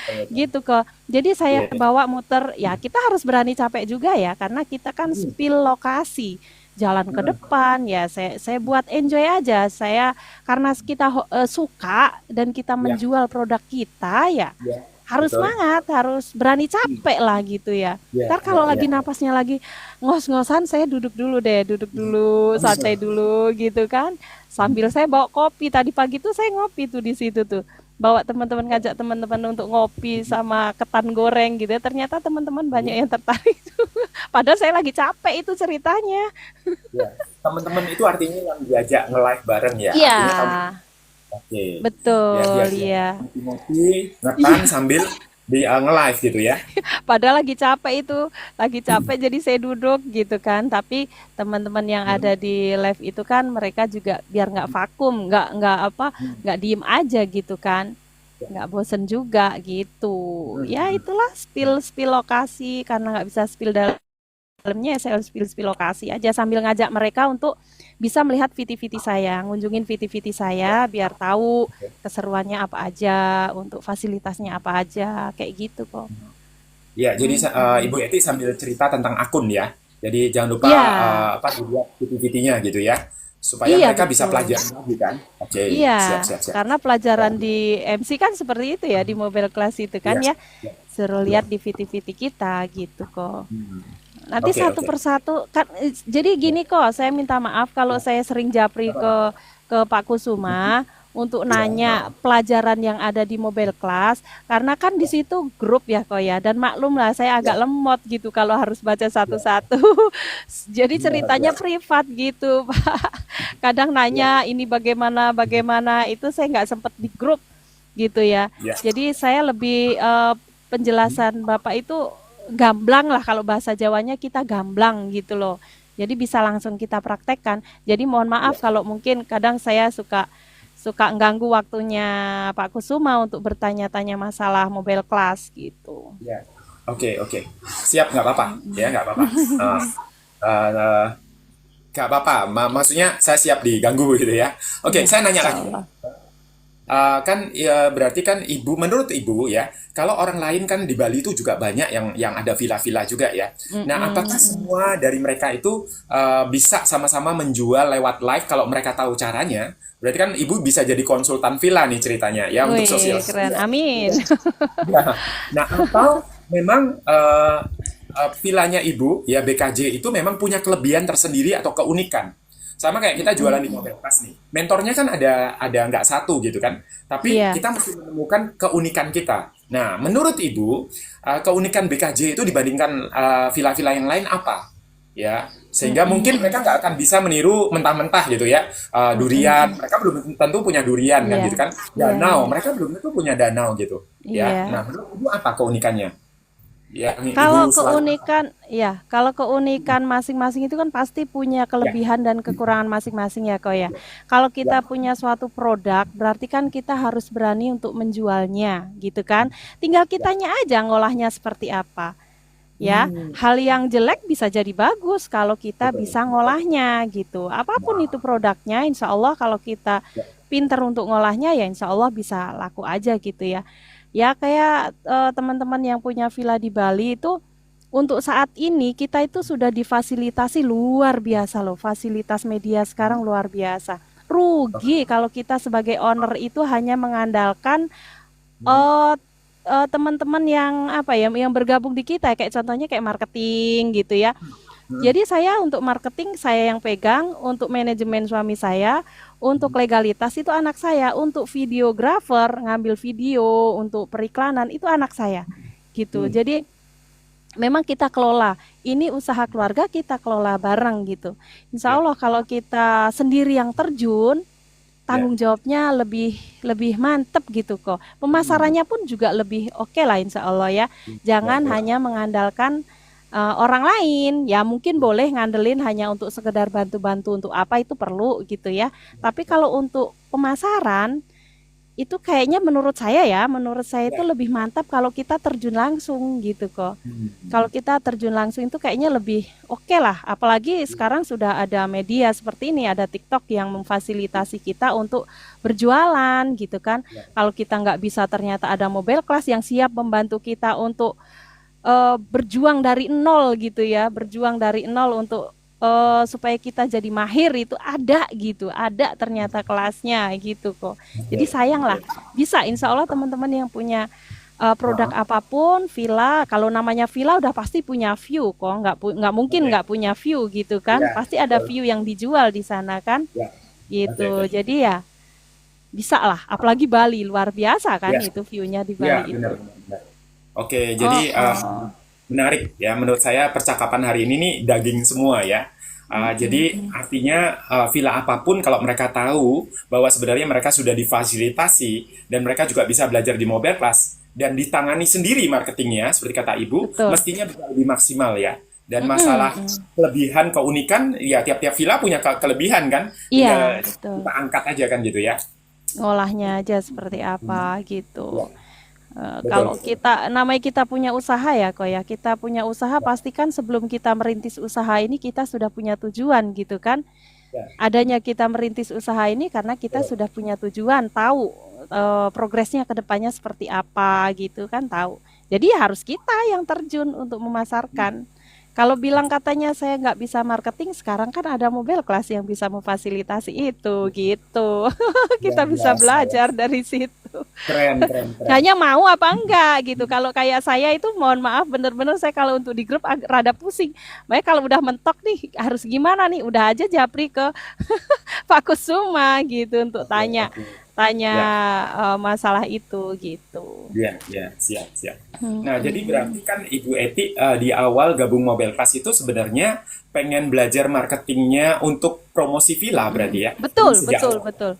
betul. gitu kok. Jadi saya Iya, iya. bawa muter, ya kita harus berani capek juga ya karena kita kan Hmm. spill lokasi. Jalan ke Hmm. depan ya saya buat enjoy aja. Saya karena kita suka dan kita Ya, menjual produk kita ya ya, harus betul. semangat, harus berani capek lah gitu ya. Ya, Ntar ya, kalau ya. lagi napasnya lagi ngos-ngosan, saya duduk dulu deh, duduk dulu, santai dulu gitu kan. Sambil saya bawa kopi. Tadi pagi tuh saya ngopi tuh di situ tuh. Bawa teman-teman, ngajak teman-teman untuk ngopi sama ketan goreng gitu ya. Ternyata teman-teman banyak yang tertarik. Padahal saya lagi capek itu ceritanya. Ya. Teman-teman itu artinya yang diajak nge-live bareng ya. Iya, Artinya kamu oke. Ya betul, biar iya. ngopi-ngopi, ngetan sambil di nge-live gitu ya. Padahal lagi capek itu, lagi capek jadi saya duduk gitu kan. Tapi teman-teman yang ada di live itu kan mereka juga biar nggak vakum, nggak apa, nggak diem aja gitu kan, nggak bosen juga gitu. Ya itulah spill spill lokasi karena nggak bisa spill dalamnya, ya saya spill lokasi aja sambil ngajak mereka untuk bisa melihat VT-VT saya, ngunjungin VT-VT saya biar tahu keseruannya apa aja, untuk fasilitasnya apa aja, kayak gitu kok. Ya, jadi Mm-mm. Ibu Eti sambil cerita tentang akun ya. Jadi jangan lupa Iya, apa dilihat VT-VT-nya gitu ya. Supaya iya mereka bisa betul. pelajari lagi kan. Oke, Iya, siap siap siap. karena Ya, pelajaran di MC kan seperti itu ya di mobile class itu kan ya, ya. ya, Suruh ya. lihat di VT-VT kita gitu kok. Hmm. Nanti Oke, satu oke. persatu kan jadi gini kok, saya minta maaf kalau saya sering japri ke Pak Kusuma untuk nanya pelajaran yang ada di mobile class karena kan di situ grup ya kok ya dan maklum lah saya agak lemot gitu kalau harus baca satu-satu. Jadi ceritanya privat gitu, Pak. Kadang nanya ini bagaimana bagaimana itu saya nggak sempet di grup gitu ya. Ya. Jadi saya lebih penjelasan Bapak itu gamblang lah kalau bahasa Jawanya kita gamblang gitu loh. Jadi bisa langsung kita praktekkan. Jadi mohon maaf kalau mungkin kadang saya suka suka ganggu waktunya Pak Kusuma untuk bertanya-tanya masalah mobile class gitu. Ya. Oke, oke. Siap, nggak apa-apa. Ya, nggak apa-apa. Eh, eh, nggak apa-apa. Maksudnya saya siap diganggu gitu ya. Oke, Ya, saya nanya insya lagi. Allah. Kan ya berarti kan ibu, menurut ibu ya, kalau orang lain kan di Bali itu juga banyak yang ada villa-villa juga ya. Nah, apakah Mm-mm. semua dari mereka itu bisa sama-sama menjual lewat live kalau mereka tahu caranya? Berarti kan ibu bisa jadi konsultan villa nih ceritanya ya untuk Wih, sosial. keren. Amin. Ya. Nah, atau memang villanya ibu ya BKJ itu memang punya kelebihan tersendiri atau keunikan. Sama kayak kita jualan di mobile class nih. Mentornya kan ada nggak satu gitu kan. Tapi Iya. kita mesti menemukan keunikan kita. Nah, menurut ibu keunikan BKJ itu dibandingkan villa-villa yang lain apa? Ya, sehingga mungkin mereka nggak akan bisa meniru mentah-mentah gitu ya. Durian, mereka belum tentu punya durian kan Iya. gitu kan. Iya, iya. Danau, mereka belum tentu punya danau gitu. Ya, Iya. nah menurut ibu apa keunikannya? Ya, ini Kalau ibu selalu. keunikan, ya, kalau keunikan masing-masing itu kan pasti punya Ya, kelebihan dan kekurangan masing-masing ya, kok ya. Kalau kita ya, punya suatu produk, berarti kan kita harus berani untuk menjualnya, gitu kan. Tinggal ya. kitanya aja ngolahnya seperti apa. Ya, Hmm, hal yang jelek bisa jadi bagus kalau kita betul. bisa ngolahnya gitu. Apapun itu produknya, insya Allah kalau kita Ya, pinter untuk ngolahnya ya insya Allah bisa laku aja gitu ya. Ya kayak teman-teman yang punya villa di Bali itu untuk saat ini kita itu sudah difasilitasi luar biasa loh. Fasilitas media sekarang luar biasa. Rugi kalau kita sebagai owner itu hanya mengandalkan eh teman-teman yang apa ya yang bergabung di kita kayak contohnya kayak marketing gitu ya Jadi saya untuk marketing saya yang pegang, untuk manajemen suami saya, untuk legalitas itu anak saya, untuk videografer ngambil video, untuk periklanan itu anak saya. Gitu. Hmm. Jadi memang kita kelola. Ini usaha keluarga kita kelola bareng gitu. Insya Ya, Allah kalau kita sendiri yang terjun, ya. tanggung jawabnya lebih lebih mantep gitu kok. Pemasarannya pun juga lebih oke lah insya Allah ya. Ya, Jangan ya. hanya mengandalkan orang lain. Ya mungkin boleh ngandelin hanya untuk sekedar bantu-bantu untuk apa itu perlu gitu ya. Tapi kalau untuk pemasaran itu kayaknya menurut saya itu Ya. lebih mantap kalau kita terjun langsung gitu kok. Hmm. Kalau kita terjun langsung itu kayaknya lebih oke lah. Apalagi sekarang sudah ada media seperti ini, ada TikTok yang memfasilitasi kita untuk berjualan gitu kan. Ya. Kalau kita nggak bisa ternyata ada mobile class yang siap membantu kita untuk berjuang dari nol gitu ya, berjuang dari nol untuk supaya kita jadi mahir itu ada gitu, ada ternyata kelasnya gitu kok. Jadi Oke. sayang lah, Oke. bisa insya Allah teman-teman yang punya produk Heeh. apapun, villa, kalau namanya villa udah pasti punya view kok, nggak mungkin Oke. nggak punya view gitu kan, Ya, pasti ada betul. view yang dijual di sana kan, Ya. Oke, gitu. oke. Jadi ya bisa lah, apalagi Bali luar biasa kan Ya, itu viewnya di ya, Bali benar, itu. benar, benar. Oke, Oh, jadi oh. menarik ya. Menurut saya percakapan hari ini nih daging semua ya. Jadi artinya villa apapun kalau mereka tahu bahwa sebenarnya mereka sudah difasilitasi dan mereka juga bisa belajar di mobile class dan ditangani sendiri marketingnya seperti kata Ibu, Betul. mestinya bisa lebih maksimal ya. Dan masalah Mm-mm. kelebihan keunikan ya tiap-tiap villa punya kelebihan kan. Iya, Tinggal betul. kita angkat aja kan gitu ya. Ngolahnya aja seperti apa Ya, gitu. Kalau betul. kita namanya kita punya usaha ya kok ya, kita punya usaha pastikan sebelum kita merintis usaha ini kita sudah punya tujuan gitu kan. Ya, Adanya kita merintis usaha ini karena kita betul. sudah punya tujuan, tahu progresnya ke depannya seperti apa gitu kan tahu. Jadi ya harus kita yang terjun untuk memasarkan. Kalau bilang katanya saya nggak bisa marketing, sekarang kan ada mobile class yang bisa memfasilitasi itu gitu. Luar Kita bisa biasa ya. belajar dari situ. Keren, keren, keren. Hanya mau apa enggak gitu. Kalau kayak saya itu mohon maaf bener-bener saya kalau untuk di grup rada pusing. Makanya kalau udah mentok nih harus gimana nih? Udah aja japri ke Pak Kusuma gitu untuk Oke, tanya oke. tanya Ya, masalah itu gitu. ya, ya, siap, siap. Nah, jadi berarti kan Ibu Eti di awal gabung Mobile Class itu sebenarnya pengen belajar marketingnya untuk promosi villa berarti ya? Ini Betul, sejak betul, awal. betul.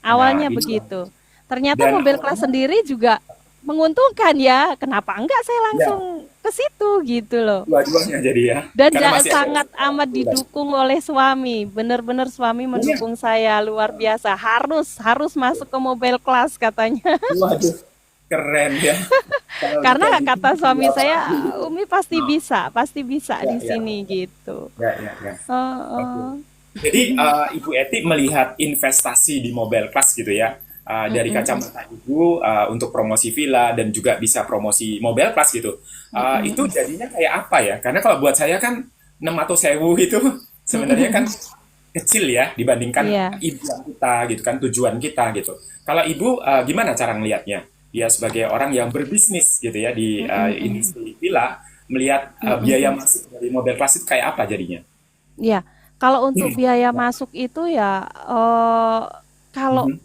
Nah, Awalnya ini begitu. Ternyata dan mobil kelas awalnya sendiri juga menguntungkan ya. Kenapa enggak saya ya langsung ke situ gitu loh. dua-duanya jadi ya, Dan karena masih ada sangat amat bulan. didukung oleh suami. Benar-benar suami Iya, mendukung saya luar biasa. Harus harus masuk ke mobil kelas katanya. waduh, keren ya. Kalau kayak Karena gitu kata ya suami saya, apalagi. Umi pasti bisa Ya, di ya, sini gitu. ya, ya, ya. Oh, Oke. oh. Jadi Ibu Eti melihat investasi di Mobile Class gitu ya, dari kacamata Ibu untuk promosi villa dan juga bisa promosi Mobile Class gitu. Itu jadinya kayak apa ya? Karena kalau buat saya kan 600.000 itu sebenarnya kan kecil ya dibandingkan Iya. impian kita gitu kan, tujuan kita gitu. Kalau Ibu gimana cara ngelihatnya? Dia sebagai orang yang berbisnis gitu ya di industri villa, melihat biaya masuk dari Mobile Class itu kayak apa jadinya? Iya, kalau untuk biaya masuk itu ya kalau Mhm.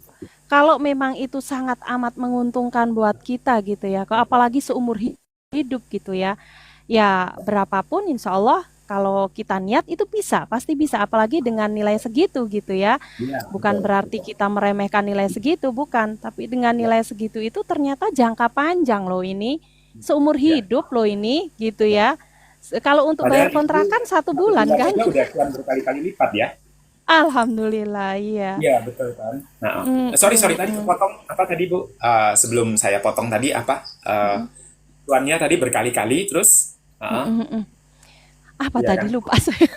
kalau memang itu sangat amat menguntungkan buat kita gitu ya, apalagi seumur hidup gitu ya. Ya berapapun insya Allah kalau kita niat itu bisa, pasti bisa. Apalagi dengan nilai segitu gitu ya. Iya, Bukan betul, berarti betul. kita meremehkan nilai segitu, bukan. Tapi dengan Ya, nilai segitu itu ternyata jangka panjang loh ini. Seumur ya, hidup loh ini gitu ya. ya. Kalau untuk bayar Padahal itu kontrakan satu satu bulan bulan kan. aja udah cuan berkali-kali lipat ya. Alhamdulillah, iya. Iya, betul kan. Nah, Mm, sorry, mm, sorry tadi mm, kepotong apa tadi Bu? Sebelum saya potong tadi apa? Cuannya tadi berkali-kali terus, mm, mm, mm. Apa iya tadi kan? lupa saya.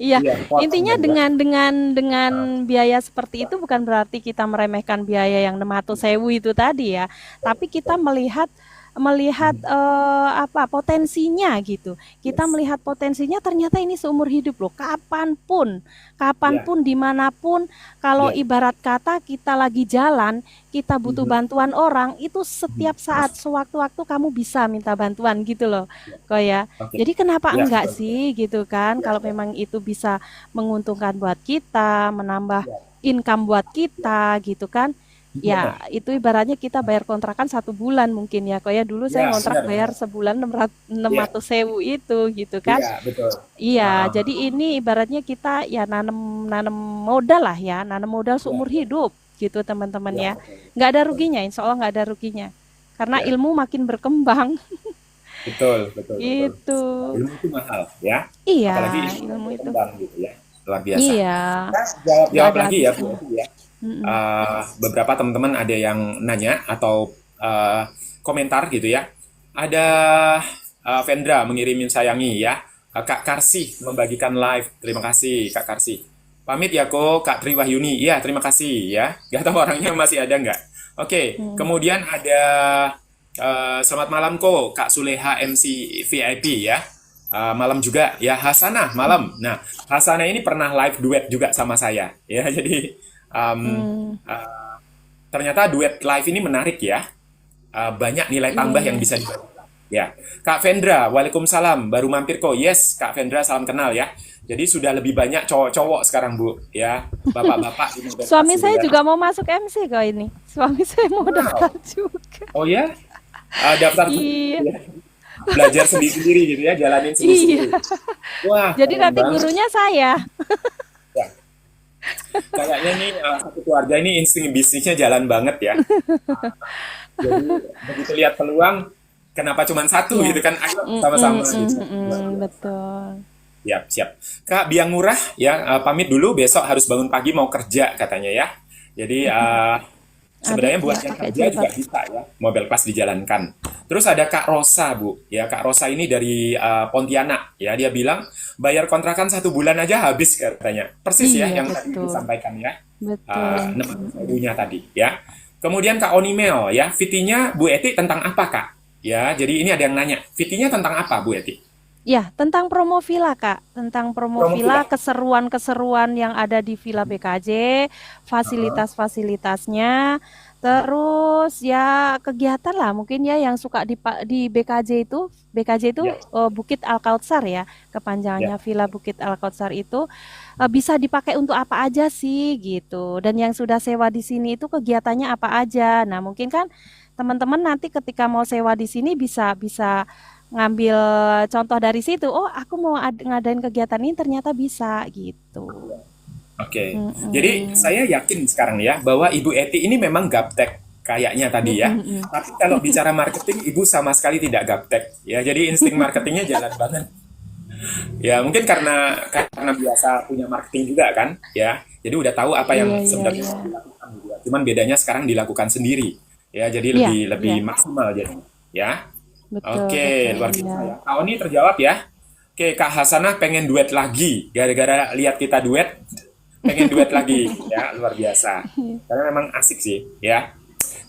Iya, Iya, kepotong intinya tadi Pak. dengan biaya seperti itu bukan berarti kita meremehkan biaya yang 600.000 itu tadi ya, tapi kita melihat melihat apa potensinya gitu. Kita Yes. melihat potensinya ternyata ini seumur hidup loh. Kapanpun, Ya. kapanpun dimanapun, kalau Ya. ibarat kata kita lagi jalan, kita butuh Mhm. bantuan orang, itu Mhm. setiap saat, sewaktu-waktu kamu bisa minta bantuan gitu loh, Ya. kok ya. Oke. Jadi kenapa Ya, enggak betul, betul. sih gitu kan? Ya, Kalau ya, memang itu bisa menguntungkan buat kita, menambah ya, income buat ya. kita gitu kan. Ya, Benar. itu ibaratnya kita bayar kontrakan 1 bulan mungkin ya. Kayak dulu saya Ya, ngontrak benar, bayar benar. sebulan enam Iya, ratus sewu itu gitu kan. iya, betul. Iya, Ah, jadi ini ibaratnya kita ya nanem nanem modal lah ya, nanem modal iya, seumur iya, hidup gitu teman-teman iya, ya. betul, Nggak ada betul. ruginya, insya Allah nggak ada ruginya. Karena Ya, ilmu makin berkembang betul, betul, betul. gitu. Ilmu itu mahal, ya. Iya, Apalagi ilmu yang ilmu itu. berkembang gitu ya. Luar biasa. Iya, Nah, nggak jawab ada lagi ya, Bu habisnya. Eti ya. Mm-mm. Beberapa teman-teman ada yang nanya atau komentar gitu ya. Ada Vendra mengirimin sayangi ya. Kak Karsi membagikan live. Terima kasih Kak Karsi. Pamit ya kok Kak Tri Wahyuni. Iya, terima kasih ya. Gak tahu orangnya masih ada nggak? Oke, Hmm. kemudian ada selamat malam kok Kak Suleha MC VIP ya. Malam juga ya Hasanah malam. Nah, Hasanah ini pernah live duet juga sama saya ya. Jadi um, Hmm. ternyata duet live ini menarik ya. Banyak nilai Iya, tambah iya. yang bisa diberikan. Ya, Kak Vendra, Waalaikumsalam. Baru mampir kok. Yes, Kak Vendra, salam kenal ya. Jadi sudah lebih banyak cowok-cowok sekarang, Bu. Ya, bapak-bapak di model Suami gitu saya ya. juga mau masuk MC kok ini. Suami saya mau daftar Wow. juga. Oh ya, daftar Iya, ya. Belajar sendiri-sendiri gitu ya, jalanin iya. sendiri-sendiri. Wah, Jadi keren nanti banget. gurunya saya. Ya, kayaknya nih satu keluarga ini insting bisnisnya jalan banget ya. Jadi begitu lihat peluang, kenapa cuma satu Iya. gitu kan? Ayo Mm, mm, sama-sama mm, gitu. Luar mm, biasa. betul. Siap, siap. Kak Biang Murah ya, pamit dulu besok harus bangun pagi mau kerja katanya ya. Jadi Aduh, sebenarnya buat ya yang pakai kerja juga jilbab. bisa ya, mobile class dijalankan. Terus ada Kak Rosa, Bu. Ya, Kak Rosa ini dari Pontianak ya. Dia bilang bayar kontrakan 1 bulan aja habis katanya. Persis ya Iya, yang tadi betul. disampaikan ya. Betul. 600.000-nya tadi ya. Kemudian Kak Onimel ya, VT-nya Bu Eti tentang apa Kak? Ya, jadi ini ada yang nanya, VT-nya tentang apa Bu Eti? Ya, tentang promo villa, Kak. Tentang promo Promo villa. villa, keseruan-keseruan yang ada di Villa BKJ, Heeh. fasilitas-fasilitasnya, terus ya kegiatan lah mungkin ya yang suka di BKJ itu, BKJ itu Ya, Bukit Al-Kautsar ya, ya. kepanjangannya Villa Bukit Al-Kautsar itu bisa dipakai untuk apa aja sih gitu. Dan yang sudah sewa di sini itu kegiatannya apa aja. Nah, mungkin kan teman-teman nanti ketika mau sewa di sini bisa bisa ngambil contoh dari situ. Oh, aku mau ngadain kegiatan ini ternyata bisa gitu. Oke. Jadi Mm-mm. saya yakin sekarang ya bahwa Ibu Eti ini memang gaptek kayaknya tadi ya. Mm-mm. Tapi kalau bicara marketing, Ibu sama sekali tidak gaptek ya. Jadi insting marketingnya jalan banget. Ya mungkin karena biasa punya marketing juga kan ya. Jadi udah tahu apa Iya, yang iya, sebenarnya iya. harus dilakukan gitu ya. Cuman bedanya sekarang dilakukan sendiri ya. Jadi Iya, lebih lebih iya. maksimal jadi ya. Betul, Oke, betul. luar Iya. biasa ya. Kak Oni terjawab ya. Oke, Kak Hasanah pengen duet lagi. Gara-gara lihat kita duet, pengen duet lagi. Ya, luar biasa. Karena memang asik sih, ya.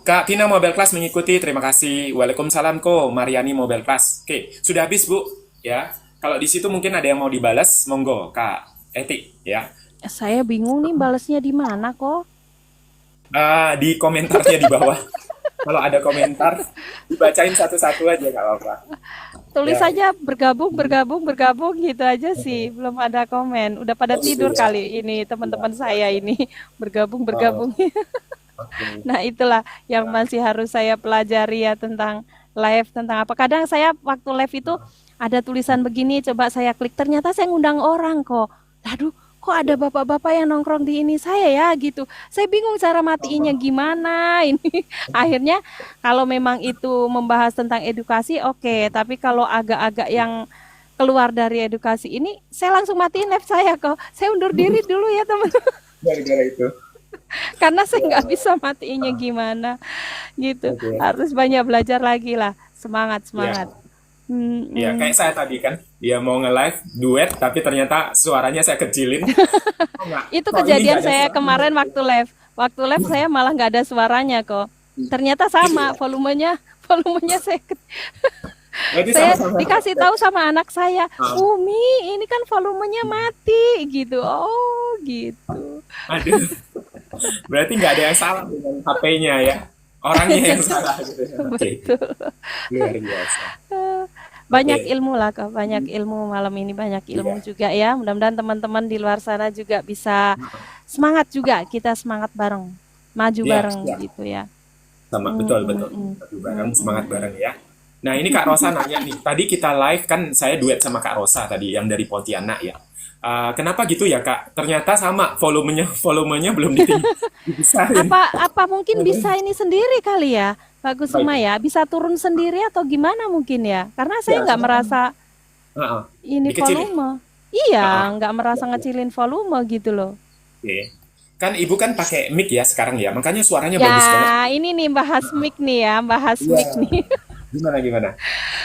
Kak Tina Mobile Class mengikuti, terima kasih. Waalaikumsalam ko, Mariani Mobile Class. Oke, sudah habis, Bu. Ya, kalau di situ mungkin ada yang mau dibalas, monggo, Kak Eti, ya. Saya bingung nih balesnya di mana kok. Di komentarnya di bawah. Kalau ada komentar, dibacain satu-satu aja, nggak apa-apa. Tulis Ya, saja bergabung, bergabung, bergabung gitu aja sih. Belum ada komen. Udah pada oh gitu tidur ya. kali ini Ya, teman-teman ya. saya ini bergabung, Oh, bergabung. oke. Nah, itulah yang masih harus saya pelajari ya tentang live, tentang apa. Kadang saya waktu live itu ada tulisan begini, coba saya klik, ternyata saya ngundang orang kok. Aduh, kok ada Ya. bapak-bapak yang nongkrong di ini saya ya gitu. Saya bingung cara matiinnya gimana ini. Akhirnya kalau memang itu membahas tentang edukasi, oke. Tapi kalau agak-agak yang keluar dari edukasi ini, saya langsung matiin live saya kok. Saya undur diri dulu ya teman. Gara-gara itu. Karena saya Ya, nggak bisa matiinnya gimana gitu. oke. Harus banyak belajar lagi lah. Semangat, semangat. Ya, ya Mm-mm. kayak saya tadi kan, dia mau nge-live duet, tapi ternyata suaranya saya kecilin. Oh enggak, Itu kok ini kejadian nggak ada saya suaranya? kemarin waktu live. Waktu live saya malah nggak ada suaranya kok. Ternyata Gitu sama ya. volumenya. volumenya Berarti saya sama-sama. dikasih tahu sama anak saya, Ah, Umi, ini kan volumenya mati gitu. Oh, gitu. aduh. Berarti nggak ada yang salah dengan HP-nya ya. Orangnya yang salah gitu ya. Oke, Betul. luar biasa. Banyak Oke, ilmu lah, Kak. Banyak ilmu malam ini, banyak ilmu iya. juga ya. Mudah-mudahan teman-teman di luar sana juga bisa semangat juga. Kita semangat bareng, maju Iya, bareng iya. gitu ya. Sama, Mm, betul, mm, betul. mm, Satu bareng, mm, semangat mm. bareng ya. Nah, ini Kak Rosa nanya nih. Tadi kita live kan saya duet sama Kak Rosa tadi yang dari Pontianak ya. Kenapa gitu ya Kak? Ternyata sama volumenya belum dibesarin. Apa mungkin bisa ini sendiri kali ya, Pak Kusuma Baik. ya? Bisa turun sendiri atau gimana mungkin ya? Karena saya Ya, nggak coba kan. merasa Heeh. ini Dikecilin. volume. Iya, Heeh. nggak merasa ngecilin volume gitu loh. Oke. Kan Ibu kan pakai mic ya sekarang ya. Makanya suaranya Ya, bagus banget. ini nih bahas mic nih ya, bahas Iya. mic nih. Gimana gimana?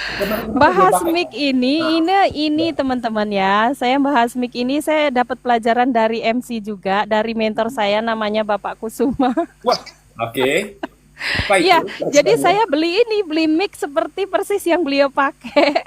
Kemarin-kemarin belum Bahas pakai. mic ini teman-teman ya. Saya bahas mic ini saya dapat pelajaran dari MC juga, dari mentor saya namanya Bapak Kusuma. Wah, oke. Apa itu Iya, jadi pelajarannya? saya beli mic seperti persis yang beliau pakai.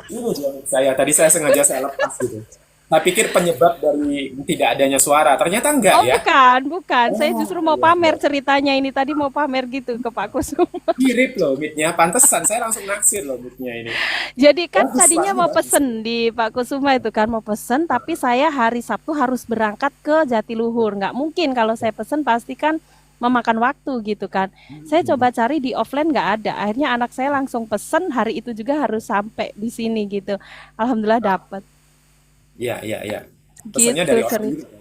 Ini dia mic saya sengaja saya lepas gitu. Saya pikir penyebab dari tidak adanya suara. Ternyata enggak Oh, ya. bukan. Saya justru mau Iya, iya. pamer ceritanya ini tadi mau pamer gitu ke Pak Kusuma. Mirip loh mic-nya. Pantesan saya langsung naksir loh mic-nya ini. Jadi kan Bagus, tadinya suaranya mau bagus. pesen di Pak Kusuma itu kan mau pesen, tapi saya hari Sabtu harus berangkat ke Jatiluhur. Nggak mungkin kalau saya pesen pasti kan memakan waktu gitu kan. Saya coba cari di offline nggak ada. Akhirnya anak saya langsung pesen hari itu juga harus sampai di sini gitu. Alhamdulillah dapet. Iya, iya, iya. Pesannya Gitu dari orang cerita. gitu.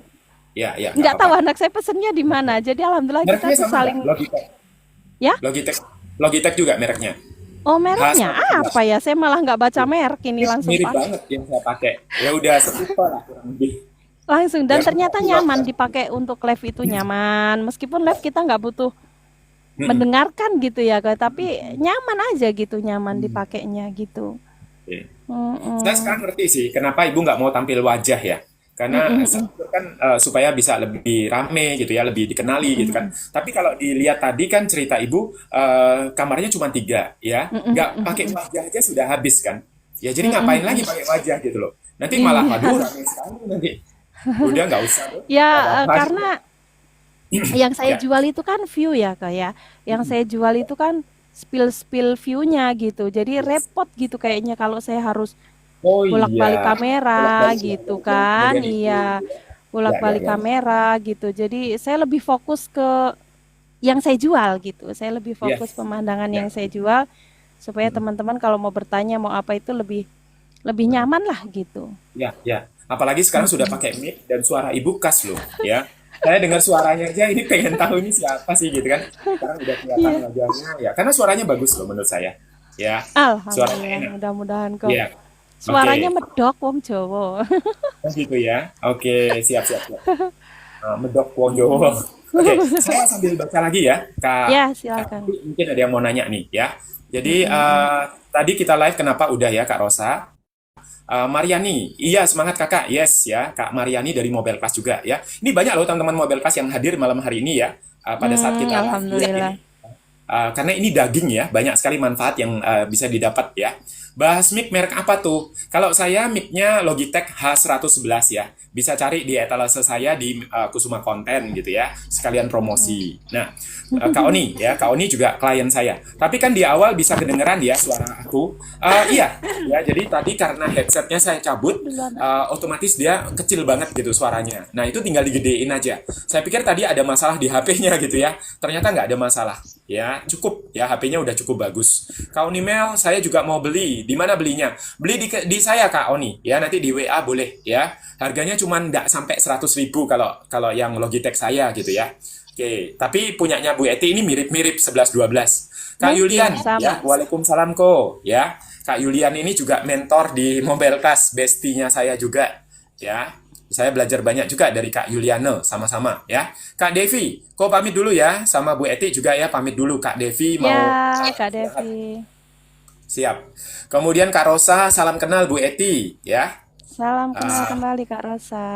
Iya, iya, nggak Nggak tahu apa-apa. anak saya pesennya di mana. Jadi alhamdulillah kita Mereknya tuh sama nggak? saling Logitech. ya. Logitech. Logitech juga mereknya. Oh, mereknya H111. apa ya? Saya malah nggak baca merek ini langsung Mirip pakai. banget yang saya pakai. Ya udah setipe lah kurang lebih. Langsung dan Ya, ternyata kuat nyaman kan. dipakai untuk live itu nyaman. Meskipun live kita nggak butuh Mm-mm. mendengarkan gitu ya, Kak, tapi nyaman aja gitu, nyaman dipakainya gitu. Oke. Saya Mm-mm. sekarang ngerti sih kenapa ibu nggak mau tampil wajah ya. Karena satu kan supaya bisa lebih rame gitu ya, lebih dikenali gitu kan. Tapi kalau dilihat tadi kan cerita ibu kamarnya cuma 3 ya, nggak pakai wajah aja sudah habis kan. Ya jadi ngapain lagi pakai wajah gitu loh. Nanti malah Iya. waduh rame sekali nanti. Udah nggak usah deh. Ya, Apa-apa gitu. karena yang saya Ya. jual itu kan view ya, Kak ya. Yang saya jual itu kan spill-spill view-nya gitu. Jadi repot gitu kayaknya kalau saya harus Oh bolak-balik iya, kamera bolak-balik ya, gitu kan. bagian itu. Iya, Ya, ya, bolak-balik ya. kamera gitu. Jadi saya lebih fokus ke yang saya jual gitu. Saya lebih Iya, fokus pemandangan ya. yang saya jual supaya teman-teman kalau mau bertanya mau apa itu lebih lebih nyaman lah gitu. Ya, ya. Apalagi sekarang sudah pakai mic dan suara ibu khas loh, ya. Saya dengar suaranya aja ini pengen tahu ini siapa sih gitu kan. Sekarang udah kelihatan Iya. wajahnya ya. Karena suaranya bagus loh menurut saya. Ya, suaranya Alhamdulillah, enak. mudah-mudahan kok. Ya. Suaranya Oke. medok wong Jawa. Oh gitu ya. Oke, siap siap siap. Medok Wong Jowo. Oke, saya sambil baca lagi ya, Kak. Ya, Kak, silakan. mungkin ada yang mau nanya nih ya. Jadi tadi kita live kenapa udah ya Kak Rosa? Mariani, iya semangat kakak, yes ya, Kak Mariani dari Mobile Class juga ya. Ini banyak loh teman-teman Mobile Class yang hadir malam hari ini ya, pada saat kita live ini. Alhamdulillah. Karena ini daging ya, banyak sekali manfaat yang bisa didapat ya. Bahas mic merek apa tuh? Kalau saya mic-nya Logitech H111 ya. Bisa cari di etalase saya di Kusuma Konten gitu ya. Sekalian promosi. Nah, Kak Oni ya, Kak Oni juga klien saya. Tapi kan di awal bisa kedengeran ya suara aku. Iya, ya jadi tadi karena headsetnya saya cabut, Duluan. otomatis dia kecil banget gitu suaranya. Nah, itu tinggal digedein aja. Saya pikir tadi ada masalah di HP-nya gitu ya. Ternyata nggak ada masalah. Ya, cukup ya HP-nya udah cukup bagus. Kak Oni Mel, saya juga mau beli. Di mana belinya? Beli di saya Kak Oni. Ya, nanti di WA boleh ya. Harganya cuma nggak sampai 100.000 kalau yang Logitech saya gitu ya. Oke, tapi punyanya Bu Eti ini mirip-mirip 11-12. Kak Mungkin Yulian, sama. ya, Waalaikumsalam ko, ya. Kak Yulian ini juga mentor di Mobile Class, bestinya saya juga, ya. Saya belajar banyak juga dari Kak Yuliano, sama-sama, ya. Kak Devi, kok pamit dulu ya, sama Bu Eti juga ya, pamit dulu. Kak Devi mau Ya, Kak Devi. siap. Kemudian Kak Rosa, salam kenal Bu Eti, ya. Salam kenal Ah, kembali Kak Rosa.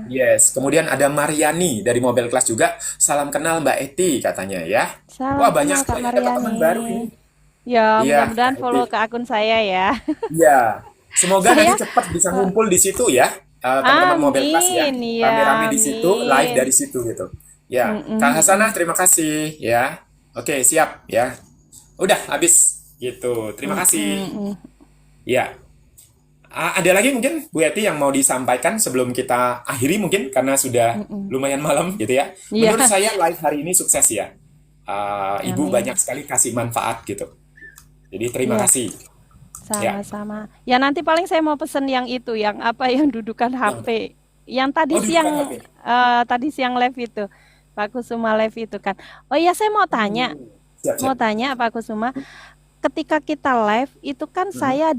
yes. Kemudian ada Mariani dari Mobile Class juga. Salam kenal Mbak Eti katanya ya. Salam Wah, banyak kenal Kak sekali dapat Mariani. teman baru ini. Ya, Iya, mudah-mudahan Mbak Eti. follow ke akun saya ya. Iya. Semoga nanti Saya cepat bisa ngumpul di situ ya. Teman-teman Mobile Class ya. amin, Rame-rame ya di situ, live amin. dari situ gitu. Ya, Kak Mm-mm. Hasanah terima kasih ya. Oke, siap ya. Udah habis gitu. Terima kasih. Mm-mm. Ya. Ada lagi mungkin Bu Eti yang mau disampaikan sebelum kita akhiri mungkin karena sudah Mm-mm. lumayan malam gitu ya. Menurut Iya, saya live hari ini sukses ya. Ibu banyak amin. sekali kasih manfaat gitu. Jadi terima Iya, kasih. Ya. sama-sama. Ya nanti paling saya mau pesen yang itu, yang apa yang dudukan Yang- HP. Yang Oh, dudukan HP. tadi siang live itu. Pak Kusuma live itu kan. Oh iya, saya Siap, mau siap. tanya Pak Kusuma, ketika kita live itu kan Mhm. saya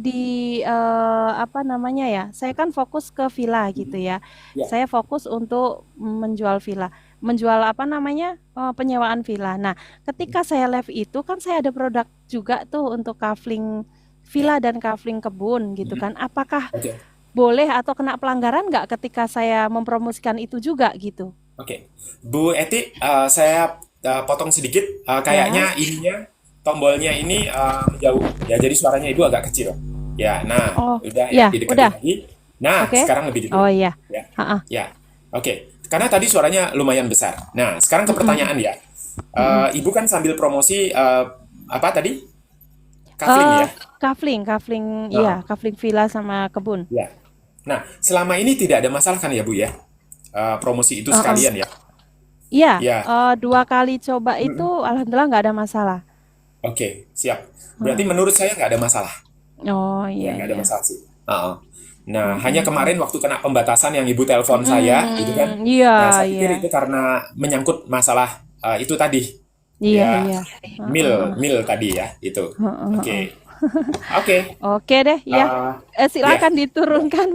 apa namanya ya? Saya kan fokus ke villa gitu ya. Ya. Saya fokus untuk menjual villa, menjual apa namanya? Penyewaan villa. Nah, ketika saya live itu kan saya ada produk juga tuh untuk kafling Ya. villa dan kafling kebun gitu Mhm. kan. Apakah Oke. boleh atau kena pelanggaran nggak ketika saya mempromosikan itu juga gitu? Oke. Bu Eti, saya potong sedikit. Ya. Kayaknya ininya tombolnya ini menjauh ya. Jadi suaranya Ibu agak kecil. Ya, nah, Oh, udah ya ya, didekatin udah. lagi. Nah, Oke. sekarang lebih dulu. Oh iya. Ya. Ha-ha. Ya, oke. Karena tadi suaranya lumayan besar. Nah, sekarang ke Mm-mm. pertanyaan ya. Mm-mm. Ibu kan sambil promosi apa tadi? Kafling Eh, ya? kafling, Nah, iya, kafling villa sama kebun. ya. Nah, selama ini tidak ada masalah kan ya, Bu ya? Promosi itu Heeh. sekalian ya? Iya, Ya, 2 kali coba itu, mm-mm. alhamdulillah nggak ada masalah. Oke, siap. Berarti Heeh. menurut saya nggak ada masalah. Oh Ya, iya nggak ada iya. masalah sih. Heeh. Nah, hanya Mm-mm. kemarin waktu kena pembatasan yang Ibu telepon saya, gitu kan? Iya Nah, saya iya pikir itu karena menyangkut masalah itu tadi. iya Ya, iya. mil, Heeh. mil tadi ya, itu. Heeh, heeh. Oke. Oke. Oke deh, ya. eh, ya. Silakan diturunkan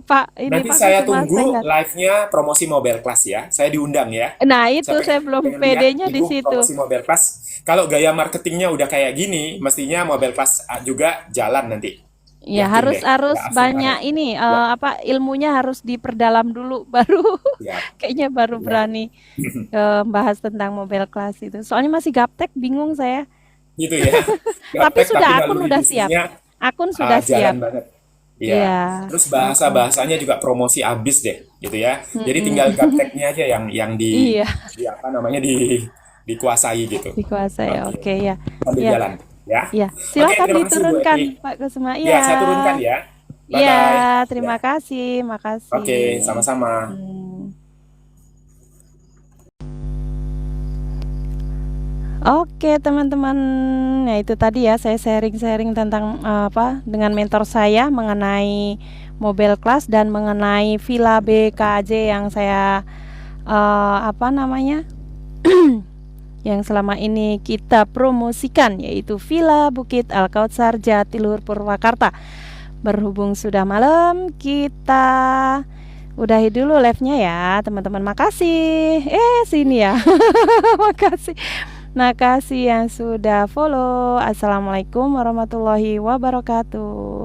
Pak ini Nanti Pak saya Kusuma, saya tunggu nggak. live-nya promosi Mobile Class ya. Saya diundang ya. Nah itu Saya saya pengen, belum pengen lihat pedenya di Ibu situ. promosi Mobile Class. Kalau gaya marketingnya udah kayak gini, mestinya Mobile Class juga jalan nanti. Ya Yakin harus deh. harus Nggak asal banyak banget. ini Ya, apa ilmunya harus diperdalam dulu baru ya, kayaknya baru ya. berani bahas tentang mobile class itu. Soalnya masih gaptek, bingung saya. Gitu ya. Tapi Gaptek tapi sudah akun naluri udah siap. bisnisnya Akun sudah jalan siap. banget. Iya. Iya. Terus Heeh. bahasa-bahasanya juga promosi abis deh, gitu ya. Jadi tinggal Mm-mm. gapteknya aja yang Iya, di apa namanya dikuasai gitu. dikuasai. Oke. Oke ya. Sambil Ya, jalan ya. ya. Oke, Silakan terima kasih Bu diturunkan Eti. Pak Kusuma. Ya, Iya. saya turunkan ya. Bye Iya, bye. Ya. terima kasih. Oke, Makasih. sama-sama. Hmm. Oke, teman-teman. Nah, itu tadi ya saya sharing-sharing tentang apa dengan mentor saya mengenai mobile class dan mengenai Villa BKJ yang saya apa namanya? Yang selama ini kita promosikan, yaitu Villa Bukit Al-Kautsar Jatiluhur Purwakarta. Berhubung sudah malam, kita udahi dulu live-nya ya, teman-teman. Makasih. Sini ya. Makasih. Makasih yang sudah follow. Assalamualaikum warahmatullahi wabarakatuh.